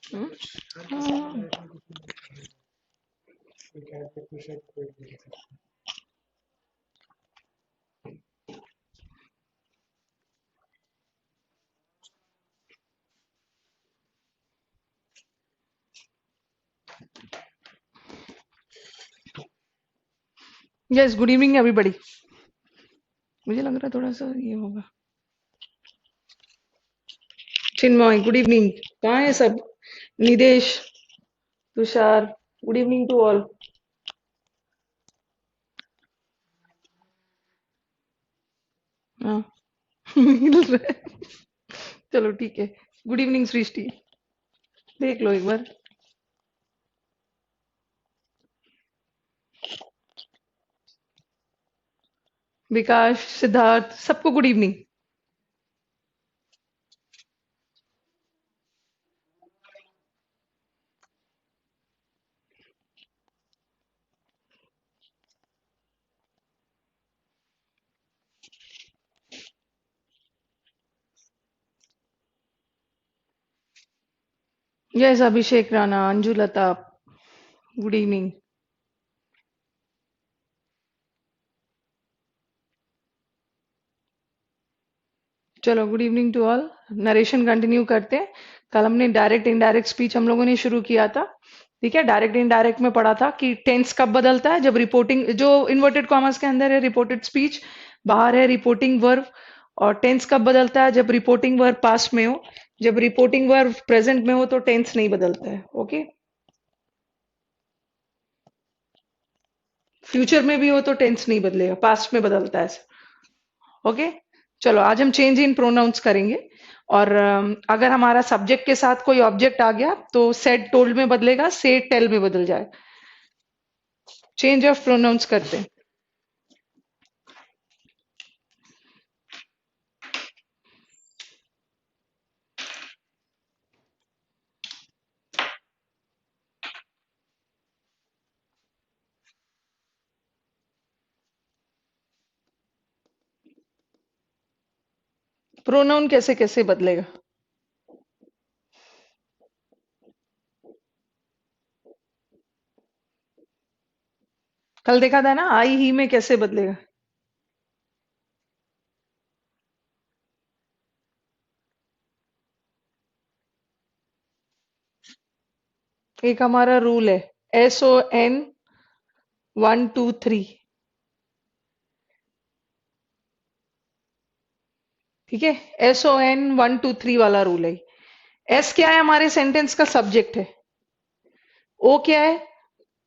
हम्म? Yes, good evening everybody. मुझे लग रहा है थोड़ा सा ये होगा। Chinmay, good evening. कहाँ है सब? Nidesh, Tushar, good evening to all. हाँ। मिल रहा है। चलो ठीक है। Good evening Srishti. देख लो एक बार। विकास, सिद्धार्थ, सबको good evening. Yes, Abhishek Rana, Anju Lata, good evening. चलो good evening to all. Narration continue करते हैं। कल हमने डायरेक्ट इनडायरेक्ट स्पीच हम लोगों ने शुरू किया था। ठीक है, डायरेक्ट इनडायरेक्ट में पढ़ा था कि टेंस कब बदलता है, जब रिपोर्टिंग, जो इन्वर्टेड कॉमर्स के अंदर है रिपोर्टेड स्पीच, बाहर है रिपोर्टिंग वर्ब। और टेंस कब बदलता है, जब रिपोर्टिंग वर्ब पास्ट में हो। जब रिपोर्टिंग वर्ब प्रेजेंट में हो तो टेंस नहीं बदलता है। ओके, फ्यूचर में भी हो तो टेंस नहीं बदलेगा, पास्ट में बदलता है। ओके, चलो आज हम चेंज इन प्रोनाउंस करेंगे। और अगर हमारा सब्जेक्ट के साथ कोई ऑब्जेक्ट आ गया तो सेड टोल्ड में बदलेगा, से टेल में बदल जाए। चेंज ऑफ प्रोनाउंस करते हैं। प्रोनाउन कैसे कैसे बदलेगा? कल देखा था ना, आई ही में कैसे बदलेगा। एक हमारा रूल है, SON 1 2 3। ठीक है, SON 1 2 3 वाला रूल है। एस क्या है, हमारे सेंटेंस का सब्जेक्ट है। ओ क्या है,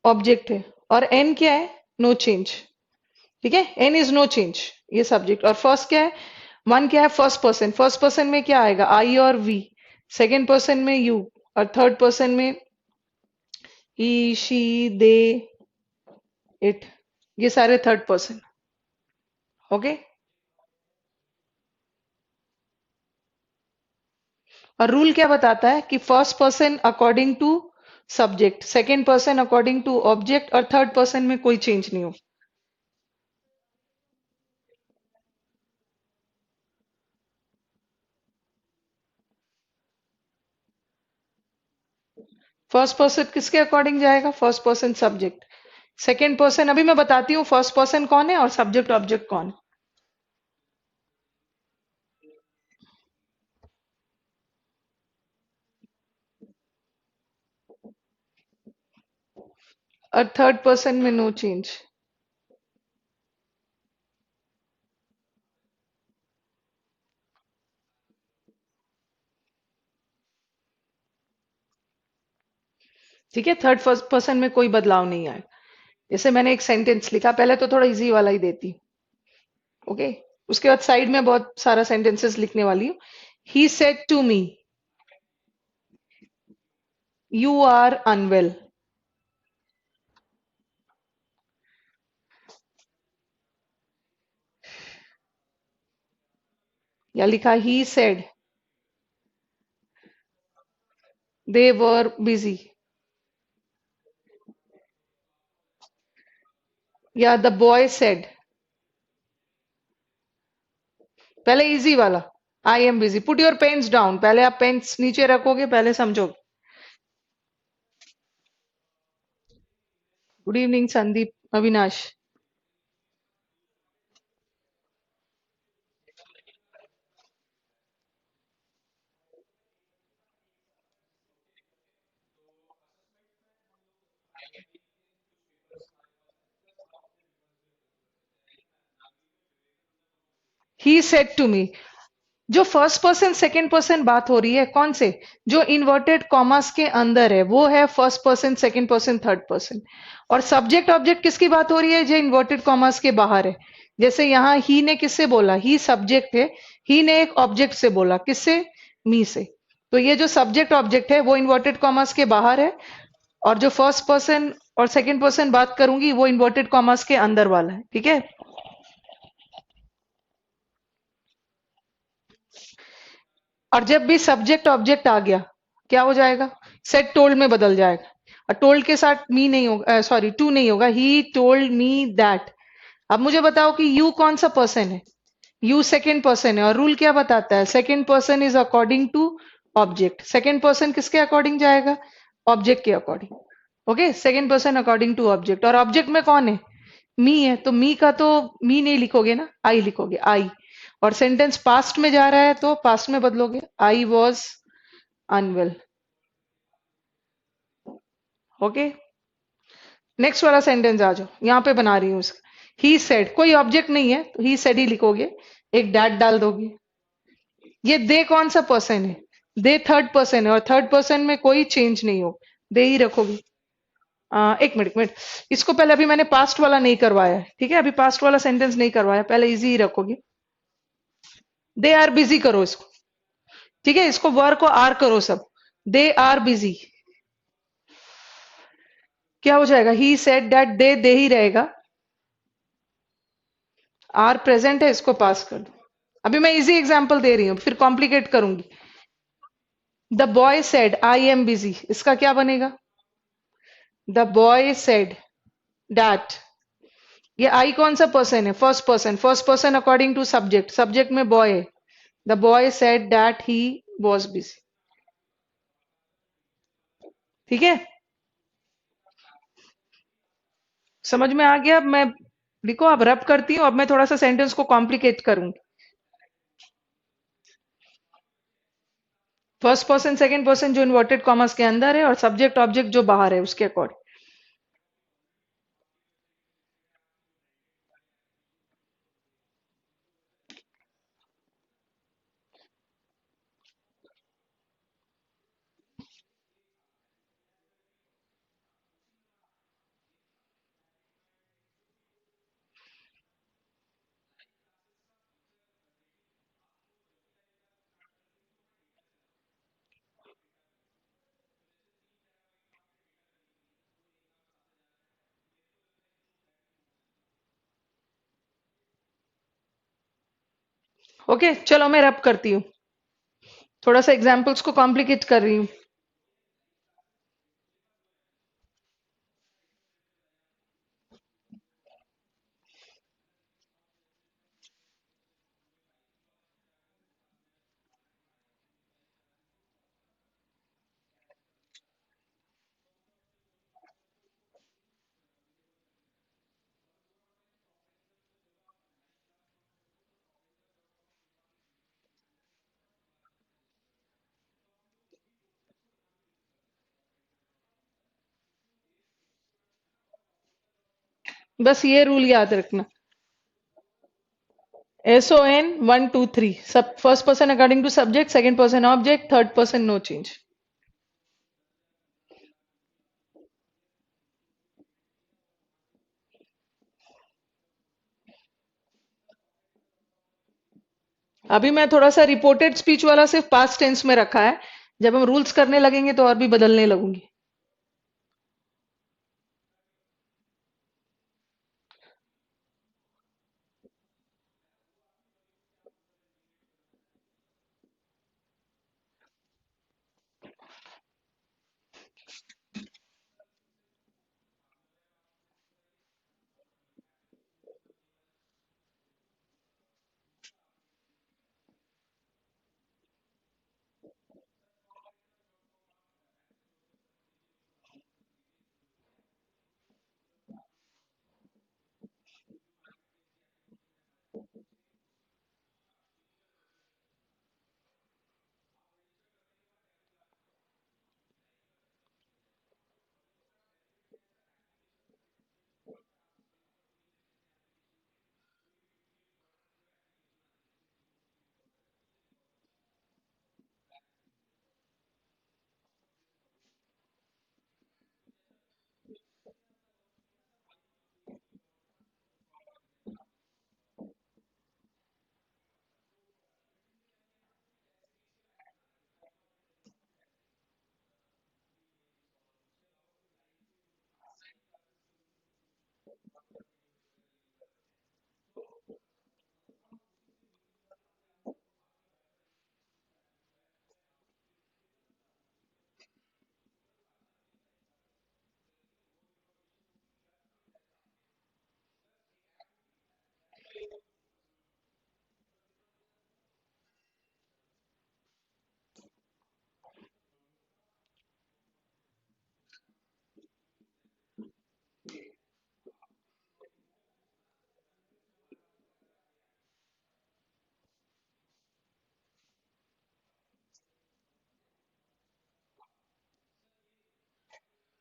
ऑब्जेक्ट है। और एन क्या है, नो चेंज। ठीक है, एन इज नो चेंज, ये सब्जेक्ट। और फर्स्ट क्या है, वन क्या है, फर्स्ट पर्सन। फर्स्ट पर्सन में क्या आएगा, आई और वी। सेकेंड पर्सन में यू। और थर्ड पर्सन में ही, शी, दे, इट। ये सारे थर्ड पर्सन। ओके। और रूल क्या बताता है कि first person according to subject, second person according to object, और थर्ड पर्सन में कोई चेंज नहीं हो। फर्स्ट पर्सन किसके अकॉर्डिंग जाएगा, first person subject. Second person अभी मैं बताती हूँ फर्स्ट पर्सन कौन है और सब्जेक्ट ऑब्जेक्ट कौन है। और थर्ड पर्सन में नो चेंज। ठीक है, थर्ड पर्सन में कोई बदलाव नहीं आए। जैसे मैंने एक सेंटेंस लिखा, पहले तो थोड़ा इजी वाला ही देती। ओके, उसके बाद साइड में बहुत सारा सेंटेंसेस लिखने वाली हूँ। He said to me, you are unwell. या लिखा he said they were busy. या द बॉय सेड, पहले इजी वाला, I am busy. Put your pens down, पहले आप पेन्स नीचे रखोगे, पहले समझोगे। Good evening Sandeep, Avinash. He said to me, जो फर्स्ट पर्सन सेकंड पर्सन बात हो रही है कौन से, जो इन्वर्टेड कॉमास के अंदर है वो है first person second person third person. और सब्जेक्ट ऑब्जेक्ट किसकी बात हो रही है, जो इन्वर्टेड कॉमास के बाहर है। जैसे यहाँ ही ने किससे बोला, ही सब्जेक्ट है, ही ने एक ऑब्जेक्ट से बोला, किससे, मी से। तो ये जो सब्जेक्ट ऑब्जेक्ट है वो इन्वर्टेड कॉमास के बाहर है, और जो फर्स्ट पर्सन और सेकंड पर्सन बात करूंगी वो इन्वर्टेड कॉमास के अंदर वाला है। ठीक है। और जब भी सब्जेक्ट ऑब्जेक्ट आ गया, क्या हो जाएगा, सेड टोल्ड में बदल जाएगा। और टोल्ड के साथ मी नहीं होगा, सॉरी टू नहीं होगा, ही टोल्ड मी दैट। अब मुझे बताओ कि यू कौन सा पर्सन है, यू सेकंड पर्सन है, और रूल क्या बताता है, second person is according to object. Second person किसके अकॉर्डिंग जाएगा, ऑब्जेक्ट के according. Okay, second person according to object, और ऑब्जेक्ट में कौन है, मी है, तो मी का तो मी नहीं लिखोगे ना, आई लिखोगे, आई। और सेंटेंस पास्ट में जा रहा है तो पास्ट में बदलोगे, I was unwell. Okay, next वाला सेंटेंस आ जाओ, यहां पे बना रही हूं उसका। ही सेड, कोई ऑब्जेक्ट नहीं है तो ही सेड ही लिखोगे, एक डैट डाल दोगे। ये दे कौन सा पर्सन है, दे थर्ड पर्सन है, और थर्ड पर्सन में कोई चेंज नहीं हो, दे ही रखोगे। एक मिनट, इसको पहले, अभी मैंने पास्ट वाला नहीं करवाया है, ठीक है, अभी पास्ट वाला सेंटेंस नहीं करवाया, पहले इजी ही रखोगे। दे आर बिजी करो इसको, ठीक है, इसको वर्क को आर करो सब, दे आर बिजी। क्या हो जाएगा, ही सेड दैट, दे ही रहेगा, आर प्रेजेंट है, इसको पास कर दो। अभी मैं इजी एग्जांपल दे रही हूं, फिर कॉम्प्लिकेट करूंगी। The boy said I am busy, इसका क्या बनेगा, द बॉय सेड दैट। ये आई कौन सा पर्सन है, first person, first person according to subject, subject में बॉय है, the boy said that he was busy. ठीक है, समझ में आ गया। अब मैं, देखो अब रब करती हूँ, अब मैं थोड़ा सा सेंटेंस को कॉम्प्लिकेट करूंगी। फर्स्ट पर्सन सेकंड पर्सन जो इन्वर्टेड कॉमर्स के अंदर है, और सब्जेक्ट ऑब्जेक्ट जो बाहर है उसके अकॉर्डिंग। ओके, चलो मैं रब करती हूँ, थोड़ा सा एग्जाम्पल्स को कॉम्प्लिकेट कर रही हूँ। बस ये रूल याद रखना, SON 1 2 3, सब first person according to subject, second person object, third person no change. अभी मैं थोड़ा सा रिपोर्टेड स्पीच वाला सिर्फ पास्ट टेंस में रखा है, जब हम रूल्स करने लगेंगे तो और भी बदलने लगूंगी।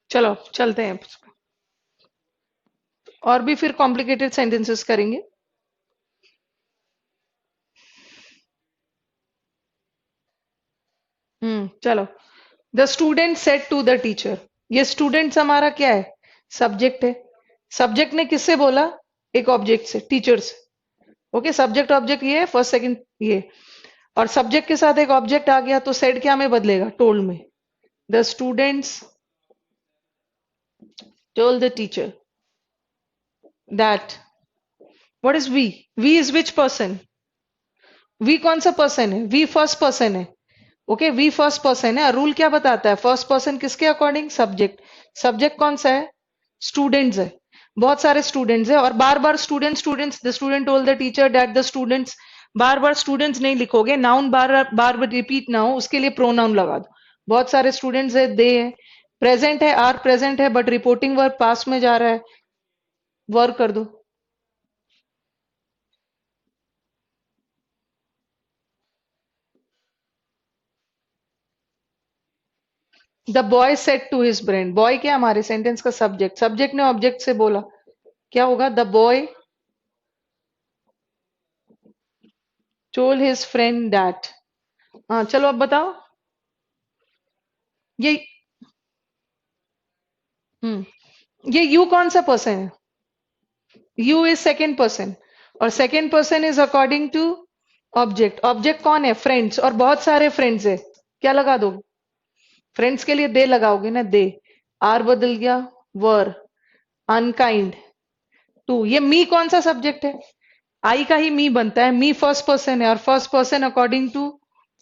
चलो चलते हैं। और भी फिर कॉम्प्लिकेटेड सेंटेंसेस करेंगे। चलो। The student said to the teacher. ये स्टूडेंट्स हमारा क्या है? सब्जेक्ट है। सब्जेक्ट ने किससे बोला? एक ऑब्जेक्ट से, टीचर से। ओके, सब्जेक्ट ऑब्जेक्ट ये है, फर्स्ट सेकंड ये। और सब्जेक्ट के साथ एक ऑब्जेक्ट आ गया तो सेड क्या में बदलेगा? टोल्ड में। The students told the teacher that. What is we? We is which person? We कौन सा पर्सन है? वी फर्स्ट पर्सन है। ओके, वी फर्स्ट पर्सन है। रूल क्या बताता है? फर्स्ट पर्सन किसके अकॉर्डिंग? सब्जेक्ट। सब्जेक्ट कौन सा है? स्टूडेंट्स है। बहुत सारे स्टूडेंट्स है और बार बार student students, the student told the teacher that the students. बार बार स्टूडेंट्स नहीं लिखोगे, नाउन बार बार रिपीट ना हो उसके लिए प्रोनाउन लगा दो। बहुत सारे स्टूडेंट्स है, दे है। प्रेजेंट है, आर प्रेजेंट है, बट रिपोर्टिंग वर्ब पास में जा रहा है, वर्क कर दो। The boy said to his friend. Boy क्या हमारे सेंटेंस का सब्जेक्ट? सब्जेक्ट ने ऑब्जेक्ट से बोला, क्या होगा? The boy told his friend that. हाँ चलो अब बताओ। ये ये यू कौन सा पर्सन है? You is second person. और second person is according to object. Object कौन है? फ्रेंड्स। और बहुत सारे फ्रेंड्स है, क्या लगा दोगे? फ्रेंड्स के लिए दे लगाओगे ना, दे। आर बदल गया, वर। Unkind, to. ये मी कौन सा सब्जेक्ट है? आई का ही मी बनता है। मी फर्स्ट पर्सन है और first person according to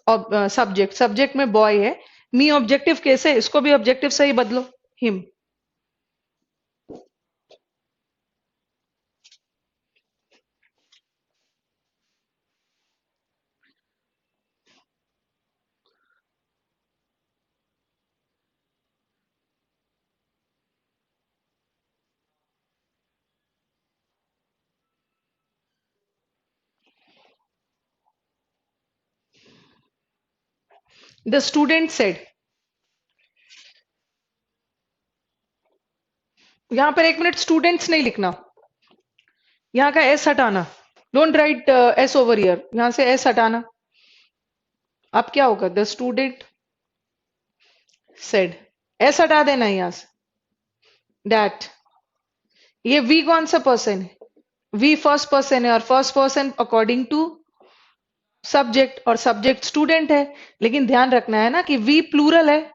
subject. Subject में बॉय है। मी ऑब्जेक्टिव केस है, इसको भी ऑब्जेक्टिव से ही बदलो, हिम। The student said. यहां पर एक मिनट, स्टूडेंट्स नहीं लिखना, यहाँ का एस हटाना। Don't write S over here, यहां से एस हटाना। अब क्या होगा? The student said. एस हटा देना यहां से। दैट। ये वी कौन सा पर्सन है? वी फर्स्ट पर्सन है और first person according to subject, और सब्जेक्ट स्टूडेंट है। लेकिन ध्यान रखना है ना कि वी प्लूरल है।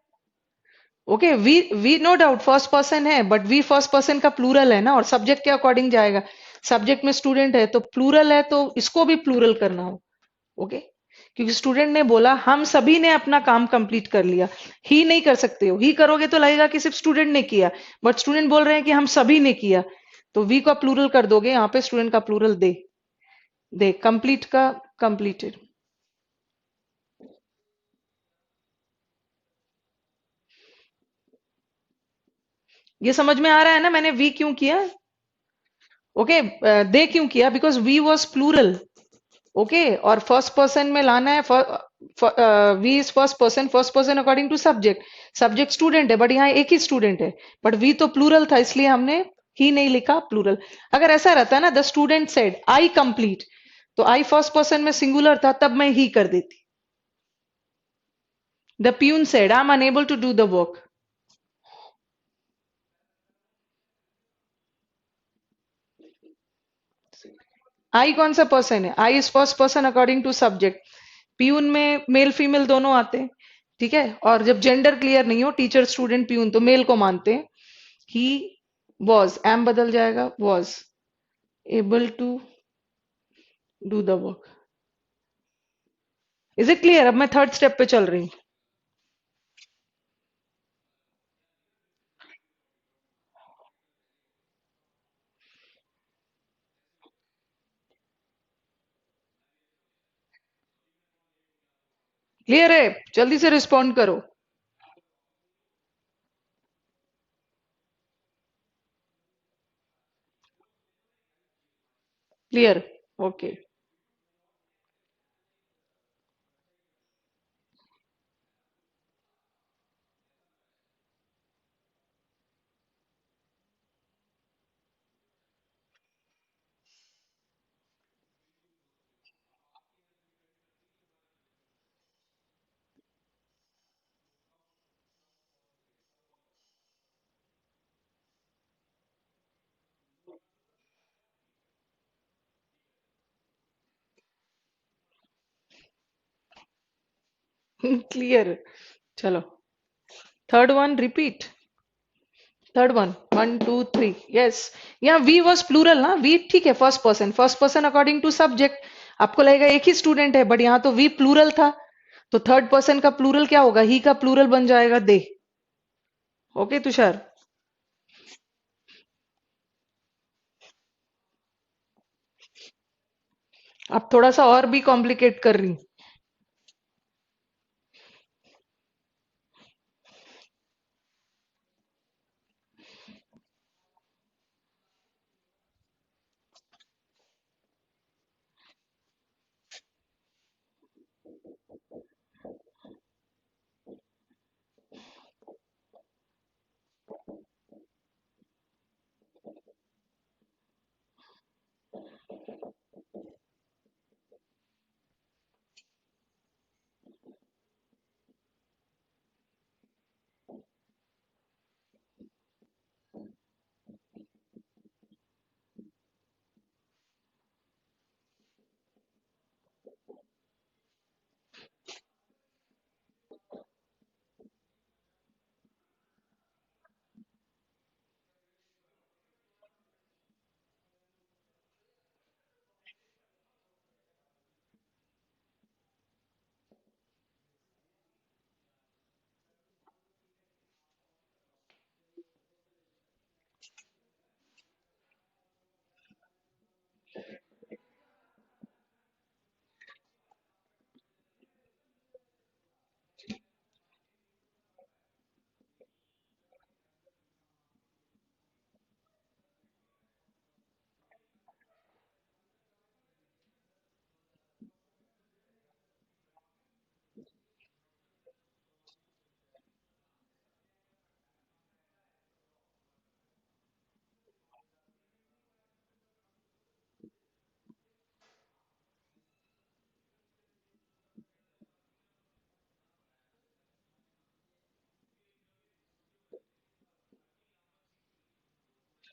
Okay, we no doubt first person है, बट वी फर्स्ट पर्सन का प्लूरल है ना, और सब्जेक्ट के अकॉर्डिंग जाएगा। सब्जेक्ट में स्टूडेंट है तो प्लूरल है, तो इसको भी प्लूरल करना हो। ओके, क्योंकि स्टूडेंट ने बोला हम सभी ने अपना काम कंप्लीट कर लिया। ही नहीं कर सकते हो, ही करोगे तो लगेगा कि सिर्फ स्टूडेंट ने किया, बट स्टूडेंट बोल रहे हैं कि हम सभी ने किया। तो वी का प्लूरल कर दोगे, यहाँ पे स्टूडेंट का प्लूरल दे। दे कंप्लीट का कंप्लीटेड। ये समझ में आ रहा है ना मैंने वी क्यों किया? ओके, दे क्यों किया? Because we was plural. Okay, और फर्स्ट पर्सन में लाना है। We is first person according to subject. Subject student है, बट यहाँ एक ही स्टूडेंट है, बट वी तो प्लूरल था, इसलिए हमने ही नहीं लिखा, प्लूरल। अगर ऐसा रहता ना, the student said I complete, तो आई फर्स्ट पर्सन में सिंगुलर था, तब मैं ही कर देती। The peon said I am unable to do the work. I कौन सा पर्सन है? I is first person according to subject. Peon में मेल फीमेल दोनों आते हैं, ठीक है। और जब जेंडर क्लियर नहीं हो, टीचर स्टूडेंट प्यून, तो मेल को मानते हैं। ही वॉज, एम बदल जाएगा, was able to do the work. Is it clear? अब मैं थर्ड स्टेप पे चल रही हूँ। क्लियर है? जल्दी से रिस्पॉन्ड करो। क्लियर? ओके। क्लियर। चलो, third one repeat. Third one, 1 2 3, yes. यहाँ वी वॉज प्लूरल ना, वी ठीक है, first person according to subject. आपको लगेगा एक ही स्टूडेंट है, बट यहाँ तो वी प्लूरल था, तो थर्ड पर्सन का प्लूरल क्या होगा, ही का प्लूरल बन जाएगा दे। ओके तुषार। अब थोड़ा सा और भी कॉम्प्लिकेट कर रही।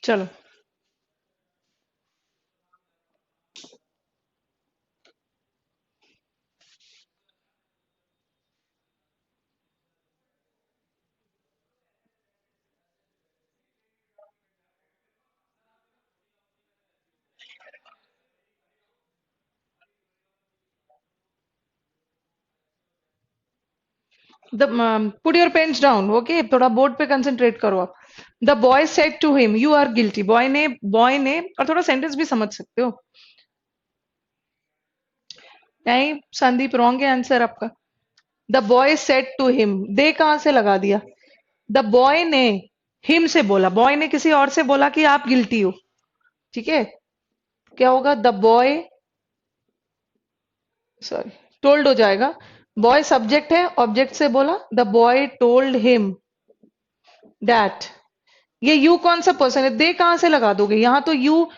चलो, the put your pens down, okay, थोड़ा बोर्ड पे कंसंट्रेट करो आप। The boy said to him you are guilty, boy ने, और थोड़ा सेंटेंस भी समझ सकते हो। नहीं संदीप, रॉन्ग है आंसर आपका। The boy said to him, they कहां से लगा दिया। द बॉय ने हिम से बोला, बॉय ने किसी और से बोला कि आप गिल्टी हो, ठीक है। क्या होगा, द बॉय, सॉरी, टोल्ड हो जाएगा। बॉय सब्जेक्ट है, ऑब्जेक्ट से बोला, the boy told him that. ये यू कौन सा पर्सन है, दे कहां से लगा दोगे, यहां तो यू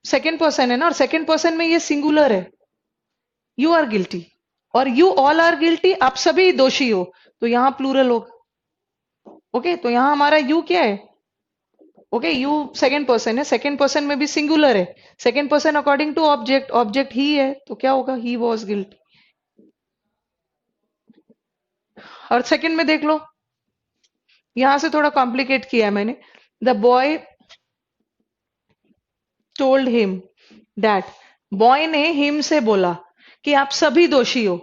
सेकंड पर्सन है ना, और सेकंड पर्सन में ये सिंगुलर है, यू आर गिल्टी, और यू ऑल आर गिल्टी, आप सभी दोषी हो, तो यहां प्लूरल होगा। ओके, तो यहां हमारा यू क्या है, ओके, यू सेकंड पर्सन है, सेकंड पर्सन में भी सिंगुलर है, second person according to object, object ही है, तो क्या होगा, ही वॉज गिल्टी। और सेकंड में देख लो, यहां से थोड़ा कॉम्प्लिकेट किया है मैंने। The boy told him that, boy ने हिम से बोला कि आप सभी दोषी हो,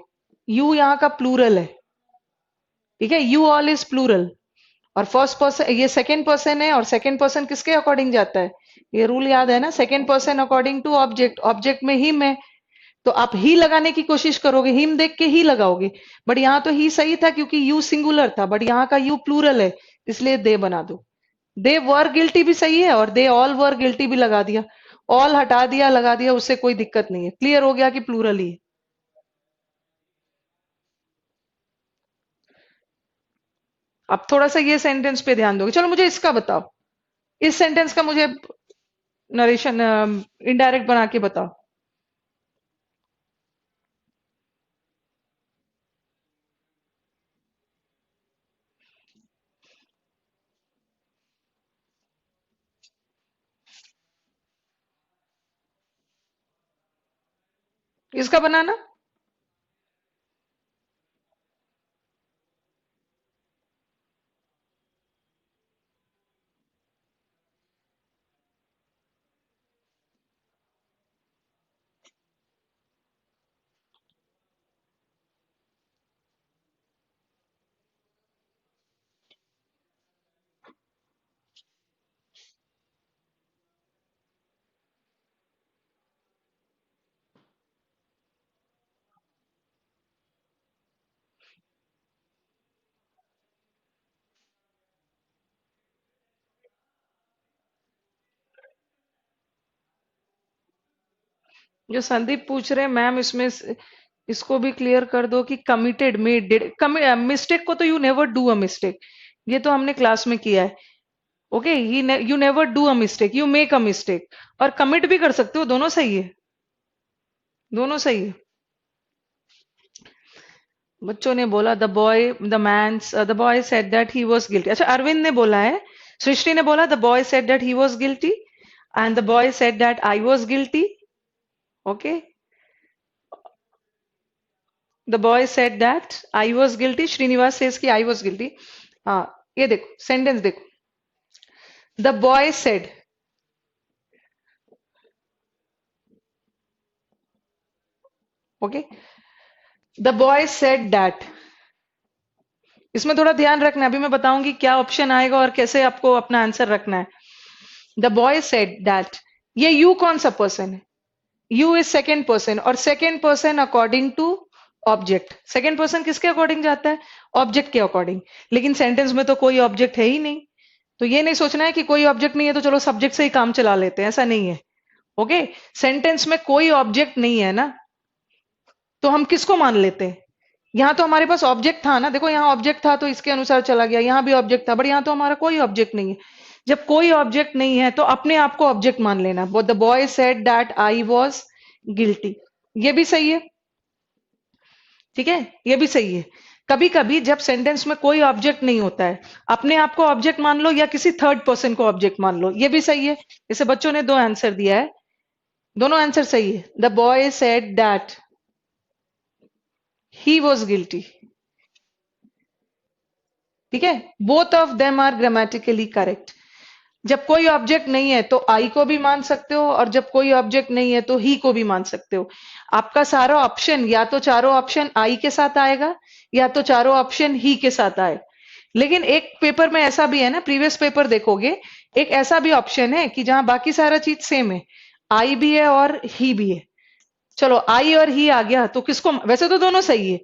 यू यहाँ का प्लूरल है, ठीक है, यू ऑल इज प्लूरल, और फर्स्ट पर्सन ये सेकंड पर्सन है, और सेकंड पर्सन किसके अकॉर्डिंग जाता है, ये रूल याद है ना, second person according to object, object में हिम है, तो आप ही लगाने की कोशिश करोगे, हिम देख के ही लगाओगे, बट यहाँ तो ही सही था क्योंकि यू सिंगुलर था, बट यहाँ का यू प्लूरल है, इसलिए दे बना दो। दे वर गिल्टी भी सही है, और दे ऑल वर गिल्टी भी लगा दिया, ऑल हटा दिया लगा दिया, उससे कोई दिक्कत नहीं है, क्लियर हो गया कि प्लूरल ही है। अब थोड़ा सा ये सेंटेंस पे ध्यान दोगे, चलो मुझे इसका बताओ, इस सेंटेंस का मुझे नरेशन इनडायरेक्ट बना के बताओ। इसका बनाना, जो संदीप पूछ रहे हैं मैम, इसमें इसको भी क्लियर कर दो कि कमिटेड मेड डिड मिस्टेक को तो you never do a mistake, ये तो हमने क्लास में किया है। Okay, you never do a mistake, you make a mistake. और कमिट भी कर सकते हो, दोनों सही है, दोनों सही है। बच्चों ने बोला the boy said that he was guilty. अच्छा, अरविंद ने बोला है, सृष्टि ने बोला the boy said that he was guilty and the boy said that I was guilty. Okay, the boy said that I was guilty, Srinivas says कि I was guilty. हाँ, ये देखो सेंटेंस देखो, the boy said, okay, the boy said that. इसमें थोड़ा ध्यान रखना है, अभी मैं बताऊंगी क्या ऑप्शन आएगा और कैसे आपको अपना आंसर रखना है। द बॉय सेड दैट, ये यू कौन सा पर्सन है? यू इज सेकेंड पर्सन, और second person according to object. Second person किसके अकॉर्डिंग जाता है? ऑब्जेक्ट के अकॉर्डिंग। लेकिन सेंटेंस में तो कोई ऑब्जेक्ट है ही नहीं, तो ये नहीं सोचना है कि कोई ऑब्जेक्ट नहीं है तो चलो सब्जेक्ट से ही काम चला लेते हैं, ऐसा नहीं है। ओके, सेंटेंस में कोई ऑब्जेक्ट नहीं है ना, तो हम किसको मान लेते हैं? यहाँ तो हमारे पास ऑब्जेक्ट था ना, देखो यहाँ ऑब्जेक्ट था तो इसके अनुसार चला गया, यहाँ भी ऑब्जेक्ट था, बट यहाँ तो हमारा कोई ऑब्जेक्ट नहीं है। जब कोई ऑब्जेक्ट नहीं है तो अपने आप को ऑब्जेक्ट मान लेना। The boy said that I was guilty, ये भी सही है, ठीक है, ये भी सही है। कभी कभी जब सेंटेंस में कोई ऑब्जेक्ट नहीं होता है, अपने आप को ऑब्जेक्ट मान लो या किसी थर्ड पर्सन को ऑब्जेक्ट मान लो, ये भी सही है। जैसे बच्चों ने दो आंसर दिया है, दोनों आंसर सही है। The boy said that he was guilty, ठीक है, both of them are grammatically correct. जब कोई ऑब्जेक्ट नहीं है तो आई को भी मान सकते हो, और जब कोई ऑब्जेक्ट नहीं है तो ही को भी मान सकते हो। आपका सारा ऑप्शन या तो चारों ऑप्शन आई के साथ आएगा या तो चारों ऑप्शन ही के साथ आए। लेकिन एक पेपर में ऐसा भी है ना, प्रीवियस पेपर देखोगे, एक ऐसा भी ऑप्शन है कि जहां बाकी सारा चीज सेम है, आई भी है और ही भी है। चलो आई और ही आ गया तो किसको, वैसे तो दोनों सही है,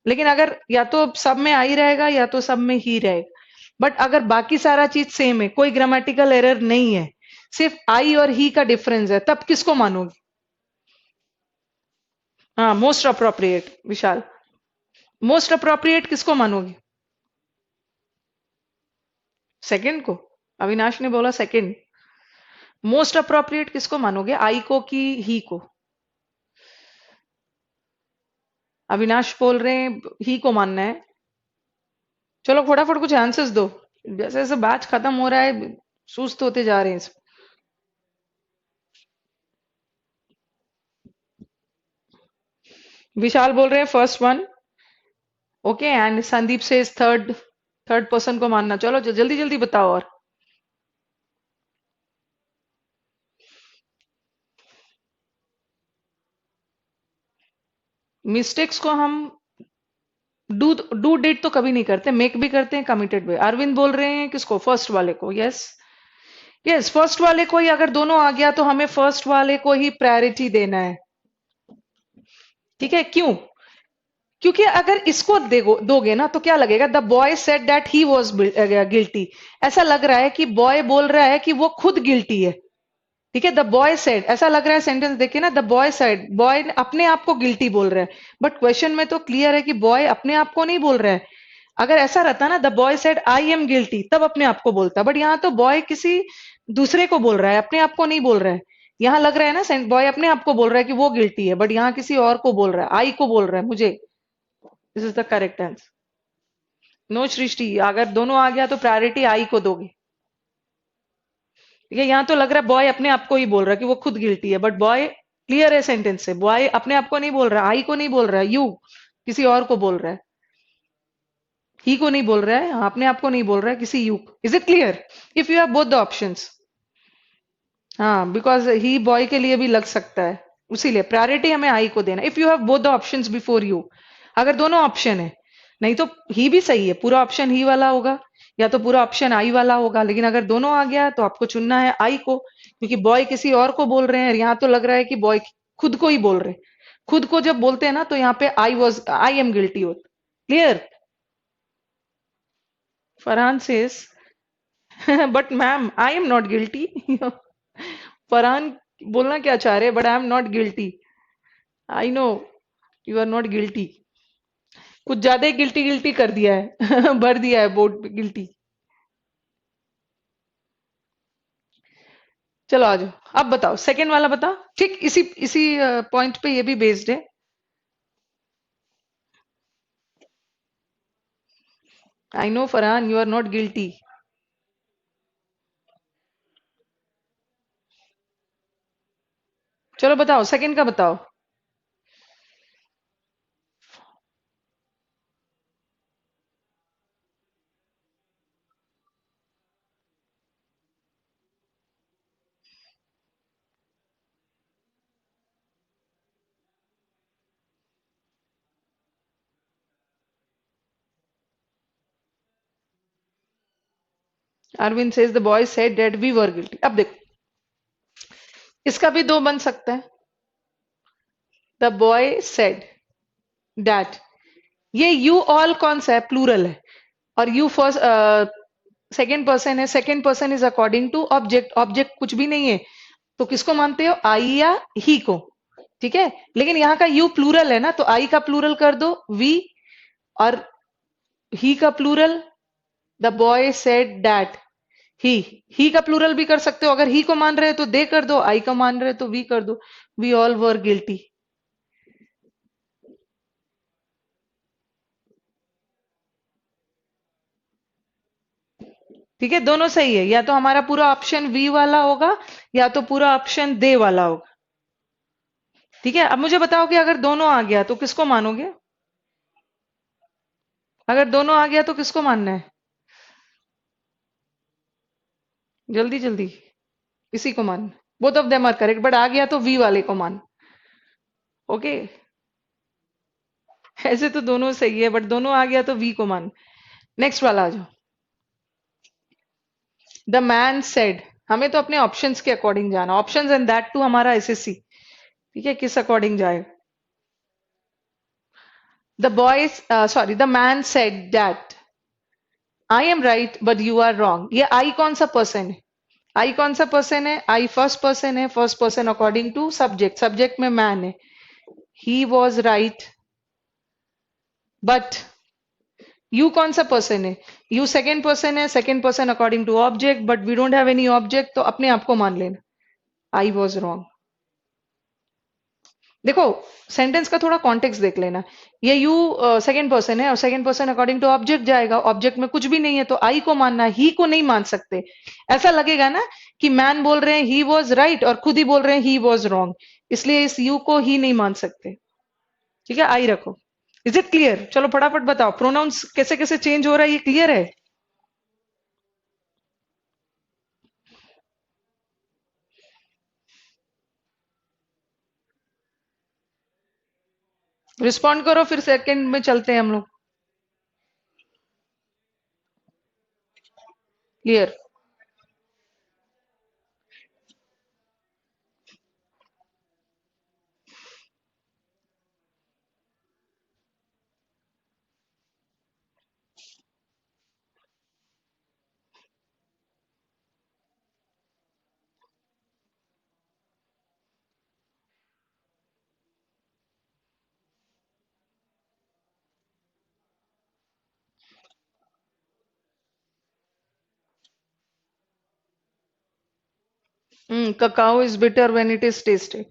लेकिन अगर या तो सब में आई रहेगा या तो सब में ही रहेगा। बट अगर बाकी सारा चीज सेम है, कोई ग्रामेटिकल एरर नहीं है, सिर्फ आई और ही का डिफरेंस है, तब किसको मानोगे? हाँ, मोस्ट अप्रोप्रिएट। विशाल, मोस्ट अप्रोप्रिएट किसको मानोगे? सेकंड को। अविनाश ने बोला सेकंड। मोस्ट अप्रोप्रिएट किसको मानोगे, आई को कि ही को? अविनाश बोल रहे हैं ही को मानना है। चलो फटाफट कुछ आंसर्स दो, जैसे जैसे बैच खत्म हो रहा है सुस्त होते जा रहे हैं। विशाल बोल रहे हैं first one, okay, and Sandeep से थर्ड, थर्ड पर्सन को मानना। चलो जल्दी जल्दी बताओ। और मिस्टेक्स को हम डू डिड तो कभी नहीं करते, मेक भी करते हैं, कमिटेड भी। अरविंद बोल रहे हैं किसको? फर्स्ट वाले को। यस, यस, फर्स्ट वाले को ही, अगर दोनों आ गया तो हमें फर्स्ट वाले को ही प्रायोरिटी देना है, ठीक है। क्यों? क्योंकि अगर इसको दोगे ना तो क्या लगेगा, the boy said that he was guilty, ऐसा लग रहा है कि बॉय बोल रहा है कि वो खुद गिल्टी है, ठीक है। द बॉय सेड, ऐसा लग रहा है सेंटेंस देखिए ना, द बॉय सेड, बॉय अपने आप को गिल्टी बोल रहा है, बट क्वेश्चन में तो क्लियर है कि बॉय अपने आप को नहीं बोल रहा है। अगर ऐसा रहता ना, the boy said I am guilty, तब अपने आप को बोलता, बट यहाँ तो बॉय किसी दूसरे को बोल रहा है, अपने आप को नहीं बोल रहा है। यहाँ लग रहा है ना, बॉय अपने आप को बोल रहा है कि वो गिल्टी है, बट यहाँ किसी और को बोल रहा है, आई को बोल रहा है मुझे। This is the correct answer. No Srishti, अगर दोनों आ गया तो प्रायोरिटी आई को दोगे, ठीक है। यहाँ तो लग रहा है बॉय अपने आप को ही बोल रहा है कि वो खुद गिल्टी है, बट बॉय क्लियर है सेंटेंस से, बॉय अपने आप को नहीं बोल रहा, आई को नहीं बोल रहा है, यू किसी और को बोल रहा है, ही को नहीं बोल रहा है, हाँ, अपने आप को नहीं बोल रहा है, किसी you. Is it clear? If you have both the options, हाँ, बिकॉज ही बॉय के लिए भी लग सकता है, उसीलिए प्रायोरिटी हमें आई को देना। If you have both the options before you, अगर दोनों ऑप्शन है, नहीं तो ही भी सही है, पूरा ऑप्शन ही वाला होगा या तो पूरा ऑप्शन आई वाला होगा, लेकिन अगर दोनों आ गया तो आपको चुनना है आई को, क्योंकि बॉय किसी और को बोल रहे हैं, यहाँ तो लग रहा है कि बॉय खुद को ही बोल रहे हैं। खुद को जब बोलते हैं ना तो यहाँ पे आई एम गिल्टी होता। Clear? Farhan says but ma'am I am not guilty. Farhan बोलना क्या चाह रहे, but I am not guilty. I know you are not guilty, कुछ ज्यादा ही गिल्टी गिल्टी कर दिया है भर दिया है बोर्ड पे गिल्टी। चलो आ जाओ, अब बताओ सेकंड वाला बताओ। ठीक इसी इसी पॉइंट पे ये भी बेस्ड है। I know Farhan you are not guilty. चलो बताओ सेकंड का बताओ। Arvind says the boy said that we were guilty. अब देखो इसका भी दो बन सकता है। द बॉय सेड दैट, ये यू ऑल कौन सा है, प्लूरल है। और यू फर्स्ट सेकेंड पर्सन है, second person is according to object, object कुछ भी नहीं है। तो किसको मानते हो, आई या ही को। ठीक है, लेकिन यहाँ का यू प्लूरल है ना, तो आई का प्लूरल कर दो वी, और ही का plural the boy said that he. He का प्लूरल भी कर सकते हो, अगर ही को मान रहे हो तो दे कर दो, आई को मान रहे हो तो वी कर दो। We all were guilty. ठीक है, दोनों सही है, या तो हमारा पूरा ऑप्शन वी वाला होगा या तो पूरा ऑप्शन दे वाला होगा। ठीक है, अब मुझे बताओ कि अगर दोनों आ गया तो किसको मानोगे। अगर दोनों आ गया तो किसको मानना है, जल्दी जल्दी। इसी को मान, both of them are correct, but आ गया तो वी वाले को मान। ओके, ऐसे तो दोनों सही है, बट दोनों आ गया तो वी को मान। नेक्स्ट वाला आ जाओ। द मैन सेड, हमें तो अपने ऑप्शंस के अकॉर्डिंग जाना, ऑप्शंस एंड दैट टू हमारा एसएससी। ठीक है, किस अकॉर्डिंग जाए। The boys sorry the man said that I am right but you are wrong. ये आई कौन सा पर्सन है, आई कौन सा पर्सन है, आई फर्स्ट पर्सन है, first person according to subject, subject में मैन है। He was right but you कौन सा पर्सन है, यू सेकेंड पर्सन है, second person according to object, but we don't have any object, तो अपने आप को मान लेना आई वॉज रॉन्ग। देखो सेंटेंस का थोड़ा कॉन्टेक्स्ट देख लेना। ये यू सेकंड पर्सन है और second person according to object जाएगा, ऑब्जेक्ट में कुछ भी नहीं है तो आई को मानना, ही को नहीं मान सकते। ऐसा लगेगा ना कि मैन बोल रहे हैं ही वॉज राइट और खुद ही बोल रहे हैं ही वॉज रॉन्ग, इसलिए इस यू को ही नहीं मान सकते। ठीक है, आई रखो। इज इट क्लियर, चलो फटाफट बताओ प्रोनाउंस कैसे कैसे चेंज हो रहा है, ये क्लियर है। रिस्पॉन्ड करो फिर सेकंड में चलते हैं हम लोग। Clear. cacao is bitter when it is tasted।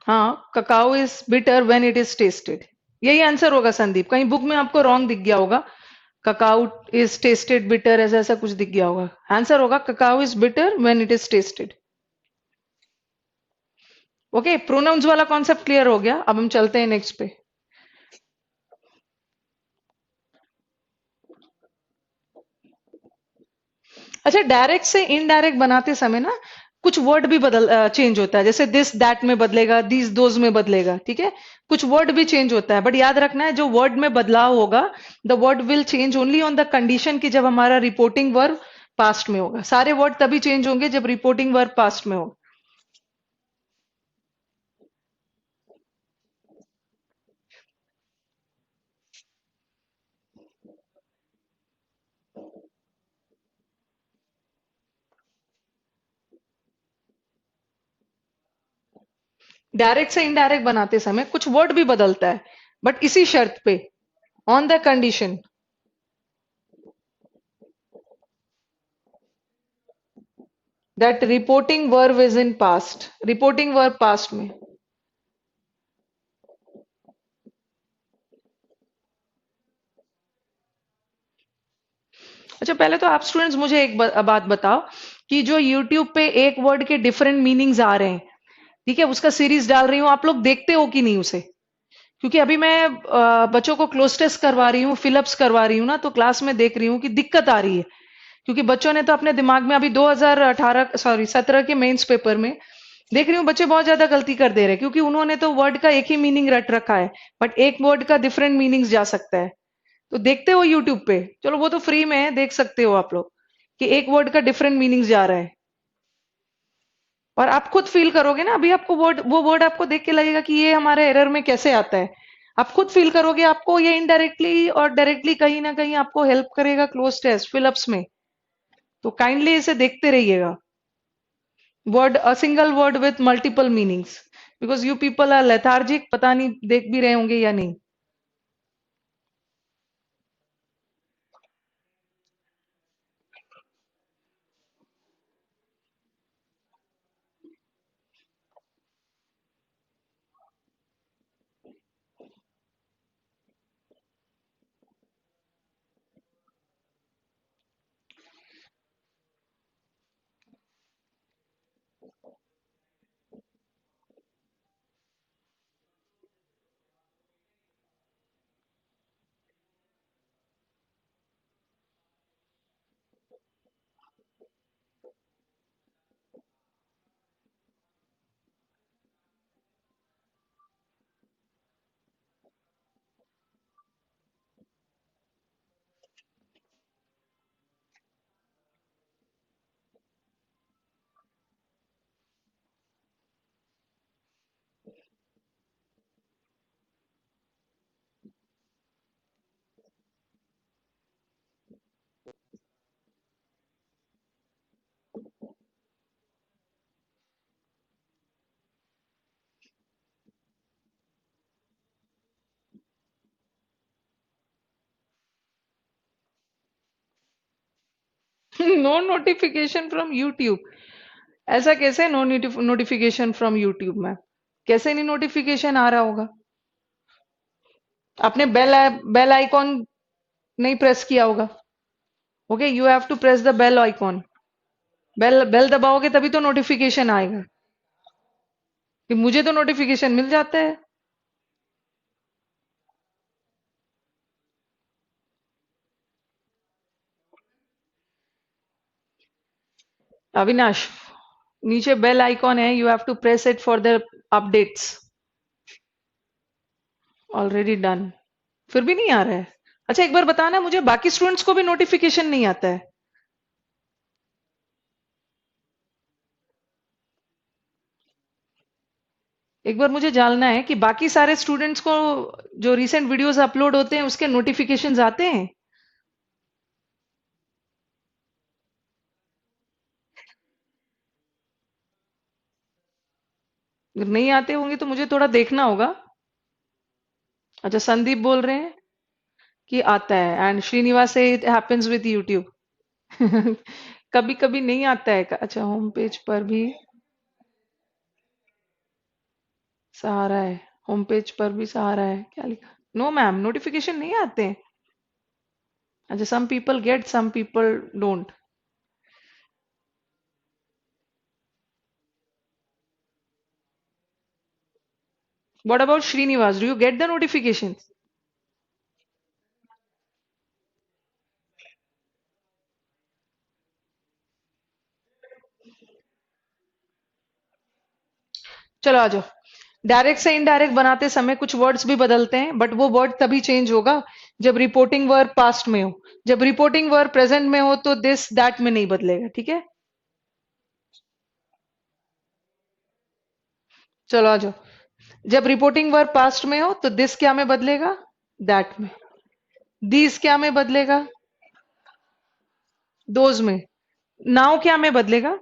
हाँ, cacao is bitter when it is tasted। यही आंसर होगा संदीप, कहीं बुक में आपको रॉन्ग दिख गया होगा। cacao is tasted bitter ऐसा ऐसा कुछ दिख गया होगा, आंसर होगा cacao is bitter when it is tasted। Okay, pronouns वाला कॉन्सेप्ट क्लियर हो गया, अब हम चलते हैं नेक्स्ट पे। अच्छा, डायरेक्ट से इनडायरेक्ट बनाते समय ना कुछ वर्ड भी बदल चेंज होता है, जैसे दिस दैट में बदलेगा, दीज दोज में बदलेगा। ठीक है, कुछ वर्ड भी चेंज होता है, बट याद रखना है जो वर्ड में बदलाव होगा, the word will change only on the condition की जब हमारा रिपोर्टिंग वर्ब पास्ट में होगा। सारे वर्ड तभी चेंज होंगे जब रिपोर्टिंग वर्ब पास्ट में होगा। डायरेक्ट से इनडायरेक्ट बनाते समय कुछ वर्ड भी बदलता है, बट इसी शर्त पे, on the condition that reporting verb is in past, reporting verb past में। अच्छा, पहले तो आप स्टूडेंट्स मुझे एक बात बताओ कि जो यूट्यूब पे एक वर्ड के डिफरेंट मीनिंग्स आ रहे हैं, ठीक है, उसका सीरीज डाल रही हूँ, आप लोग देखते हो कि नहीं उसे? क्योंकि अभी मैं बच्चों को क्लोज टेस्ट करवा रही हूँ, फिलअप्स करवा रही हूँ ना, तो क्लास में देख रही हूँ कि दिक्कत आ रही है। क्योंकि बच्चों ने तो अपने दिमाग में अभी 2018 सॉरी 17 के मेंस पेपर में देख रही हूँ बच्चे बहुत ज्यादा गलती कर दे रहे हैं, क्योंकि उन्होंने तो वर्ड का एक ही मीनिंग रट रखा है, बट एक वर्ड का डिफरेंट मीनिंग्स जा सकता है। तो देखते हो यूट्यूब पे, चलो वो तो फ्री में है, देख सकते हो आप लोग कि एक वर्ड का डिफरेंट मीनिंग्स जा रहा है। और आप खुद फील करोगे ना, अभी आपको वर्ड, वो वर्ड आपको देख के लगेगा कि ये हमारे एरर में कैसे आता है। आप खुद फील करोगे, आपको ये इनडायरेक्टली और डायरेक्टली कहीं ना कहीं आपको हेल्प करेगा क्लोज टेस्ट फिलअप्स में। तो काइंडली इसे देखते रहिएगा। Word, a single word with multiple meanings, because you people are lethargic, पता नहीं देख भी रहे होंगे या नहीं। No notification from YouTube? ऐसा कैसे नो नोटिफिकेशन फ्रॉम यूट्यूब में? कैसे नहीं नोटिफिकेशन आ रहा होगा? आपने बेल आइकॉन नहीं प्रेस किया होगा। Okay, you have to press the bell icon. Bell bell दबाओगे तभी तो नोटिफिकेशन आएगा। कि मुझे तो नोटिफिकेशन मिल जाता है। अविनाश, नीचे बेल आइकॉन है, you have to press it for the updates. Already done. फिर भी नहीं आ रहा है? अच्छा, एक बार बताना मुझे, बाकी स्टूडेंट्स को भी नोटिफिकेशन नहीं आता है? एक बार मुझे जानना है कि बाकी सारे स्टूडेंट्स को जो रिसेंट वीडियोस अपलोड होते हैं उसके नोटिफिकेशंस आते हैं? अगर नहीं आते होंगे तो मुझे थोड़ा देखना होगा। अच्छा, संदीप बोल रहे हैं कि आता है, एंड श्रीनिवास से इट हैपेंस विद यूट्यूब। कभी कभी नहीं आता है। अच्छा, होम पेज पर भी सहारा है, होम पेज पर भी सहारा है, क्या लिखा? नो मैम, नोटिफिकेशन नहीं आते हैं। अच्छा, some people get, some people don't. What about Srinivas, do you get the notification? चलो आ जाओ। डायरेक्ट से इनडायरेक्ट बनाते समय कुछ वर्ड्स भी बदलते हैं, बट वो वर्ड तभी चेंज होगा जब रिपोर्टिंग वर्ब पास्ट में हो। जब रिपोर्टिंग वर्ब प्रेजेंट में हो तो दिस दैट में नहीं बदलेगा, ठीक है? चलो आ जाओ। जब रिपोर्टिंग वर्ब पास्ट में हो तो दिस क्या में बदलेगा? दैट में। दीज क्या में बदलेगा? दोज में। नाउ क्या में बदलेगा?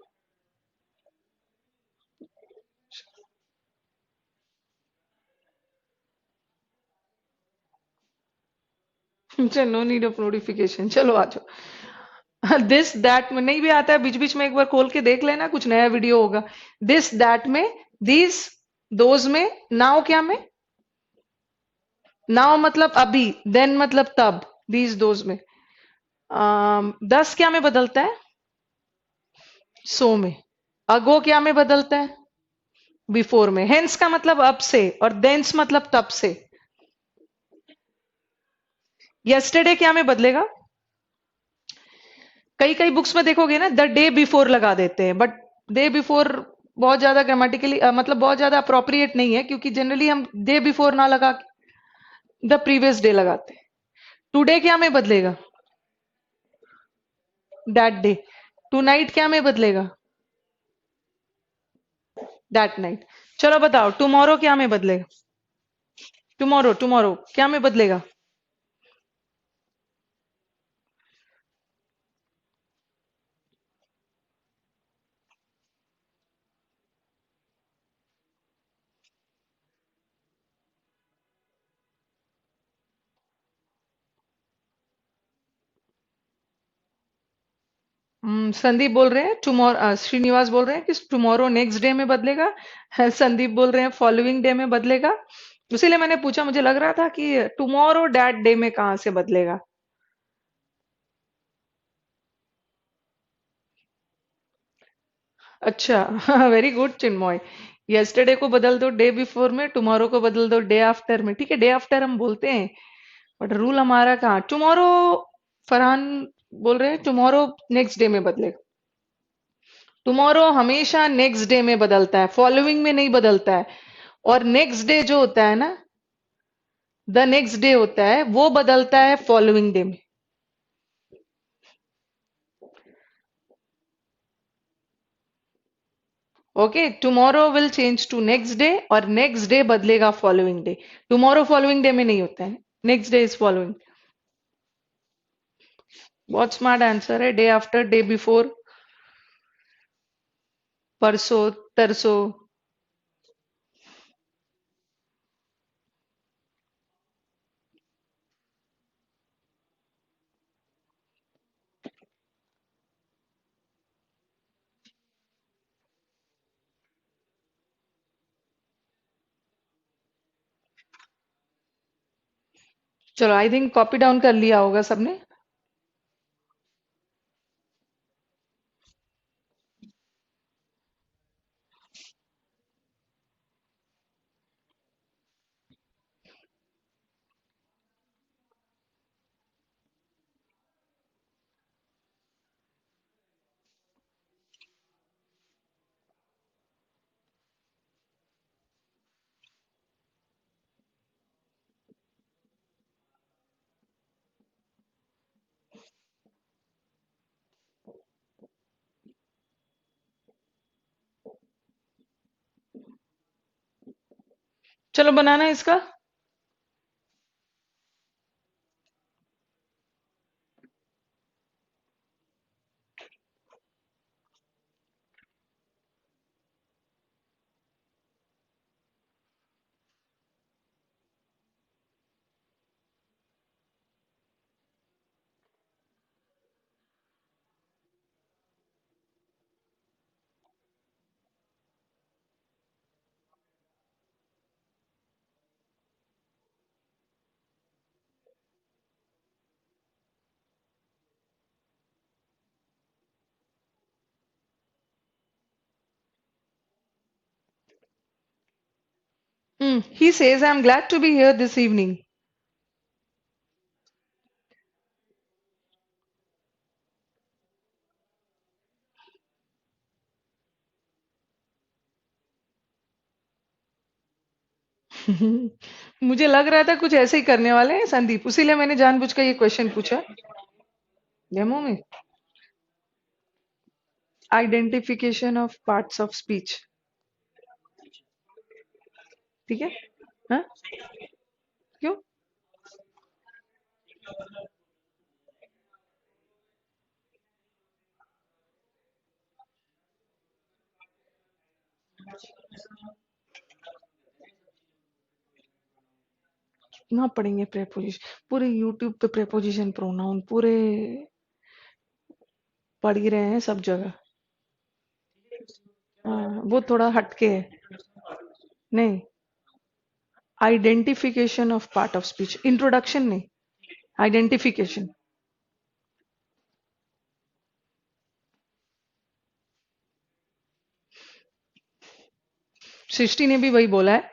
चलो, नो नीड ऑफ नोटिफिकेशन, चलो आ जाओ। दिस दैट में नहीं भी आता है, बीच बीच में एक बार खोल के देख लेना, कुछ नया वीडियो होगा। दिस दैट में, दिस, दोज में, नाउ क्या में, नाउ मतलब अभी, देन मतलब तब, दीज दोज में। दस क्या में बदलता है, सो में। अगो क्या में बदलता है, बिफोर में। हेंस का मतलब अब से, और देंस मतलब तब से। यस्टरडे क्या में बदलेगा, कई कई बुक्स में देखोगे ना, द डे बिफोर लगा देते हैं, बट डे बिफोर बहुत ज्यादा ग्रामेटिकली मतलब बहुत ज्यादा अप्रोप्रिएट नहीं है, क्योंकि जनरली हम डे बिफोर ना लगा द प्रीवियस डे लगाते हैं। टुडे क्या में बदलेगा, दैट डे। टू नाइट क्या में बदलेगा, दैट नाइट। चलो बताओ, टुमारो क्या में बदलेगा, टुमारो, टुमारो क्या में बदलेगा। संदीप बोल रहे हैं टुमारो, श्रीनिवास बोल रहे हैं कि टुमारो नेक्स्ट डे में बदलेगा। संदीप बोल रहे हैं फॉलोइंग डे में बदलेगा। इसीलिए मैंने पूछा, मुझे लग रहा था कि टुमारो डैट डे में कहां से बदलेगा। अच्छा। वेरी गुड चिन्मय। यस्टरडे को बदल दो डे बिफोर में, टुमारो को बदल दो डे आफ्टर में। ठीक है, डे आफ्टर हम बोलते हैं, बट रूल हमारा कहाँ टुमारो। फरहान बोल रहे हैं टुमारो नेक्स्ट डे में बदलेगा। टुमारो हमेशा नेक्स्ट डे में बदलता है, फॉलोइंग में नहीं बदलता है। और नेक्स्ट डे जो होता है ना, द नेक्स्ट डे होता है, वो बदलता है फॉलोइंग डे में। Okay, tomorrow will change to next day, और नेक्स्ट डे बदलेगा following day. Tomorrow following day में नहीं होता है, नेक्स्ट डे इज फॉलोइंग। बहुत स्मार्ट आंसर है, डे आफ्टर, डे बिफोर, परसों, तरसों। चलो, आई थिंक कॉपी डाउन कर लिया होगा सबने। चलो बनाना है इसका। He says, I'm glad to be here this evening. मुझे लग रहा था कुछ ऐसे ही करने वाले हैं संदीप, इसीलिए मैंने जानबूझ कर ये क्वेश्चन पूछा। डेमो में identification of parts of speech. ठीक है। हाँ, क्यों। कितना पढ़ेंगे प्रेपोजिशन, पूरे यूट्यूब पे प्रेपोजिशन प्रोनाउन पूरे पढ़ ही रहे हैं सब जगह। हाँ, वो थोड़ा हटके है। नहीं, identification of part of speech, introduction नहीं, आइडेंटिफिकेशन। सृष्टि ने भी वही बोला है,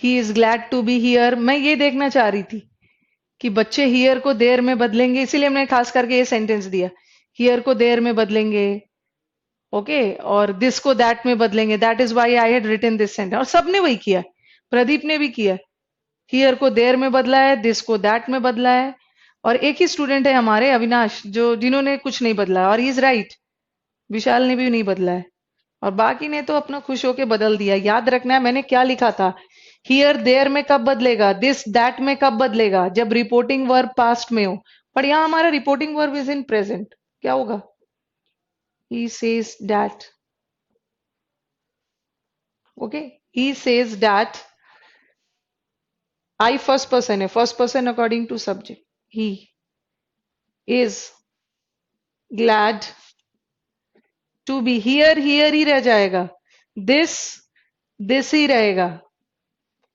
he is glad to be here. मैं ये देखना चाह रही थी कि बच्चे हियर को देयर में बदलेंगे, इसीलिए मैंने खास करके ये सेंटेंस दिया, हियर को देयर में बदलेंगे, ओके, और दिस को दैट में बदलेंगे, that is why I had written this sentence. और सबने वही किया, प्रदीप ने भी किया, हियर को देयर में बदला है, दिस को दैट में बदला है। और एक ही स्टूडेंट है हमारे अविनाश जो जिन्होंने कुछ नहीं बदला, और ही इज राइट, विशाल ने भी नहीं बदला है, और बाकी ने तो अपना खुश होके बदल दिया। याद रखना है मैंने क्या लिखा था, हियर देयर में कब बदलेगा, दिस दैट में कब बदलेगा, जब रिपोर्टिंग वर्ब पास्ट में हो। पर यहां हमारा reporting verb is in present, क्या होगा, he says that, okay, he says that, I first person है, first person according to subject, he is glad to be here, here ही रह जाएगा, दिस दिस ही रहेगा,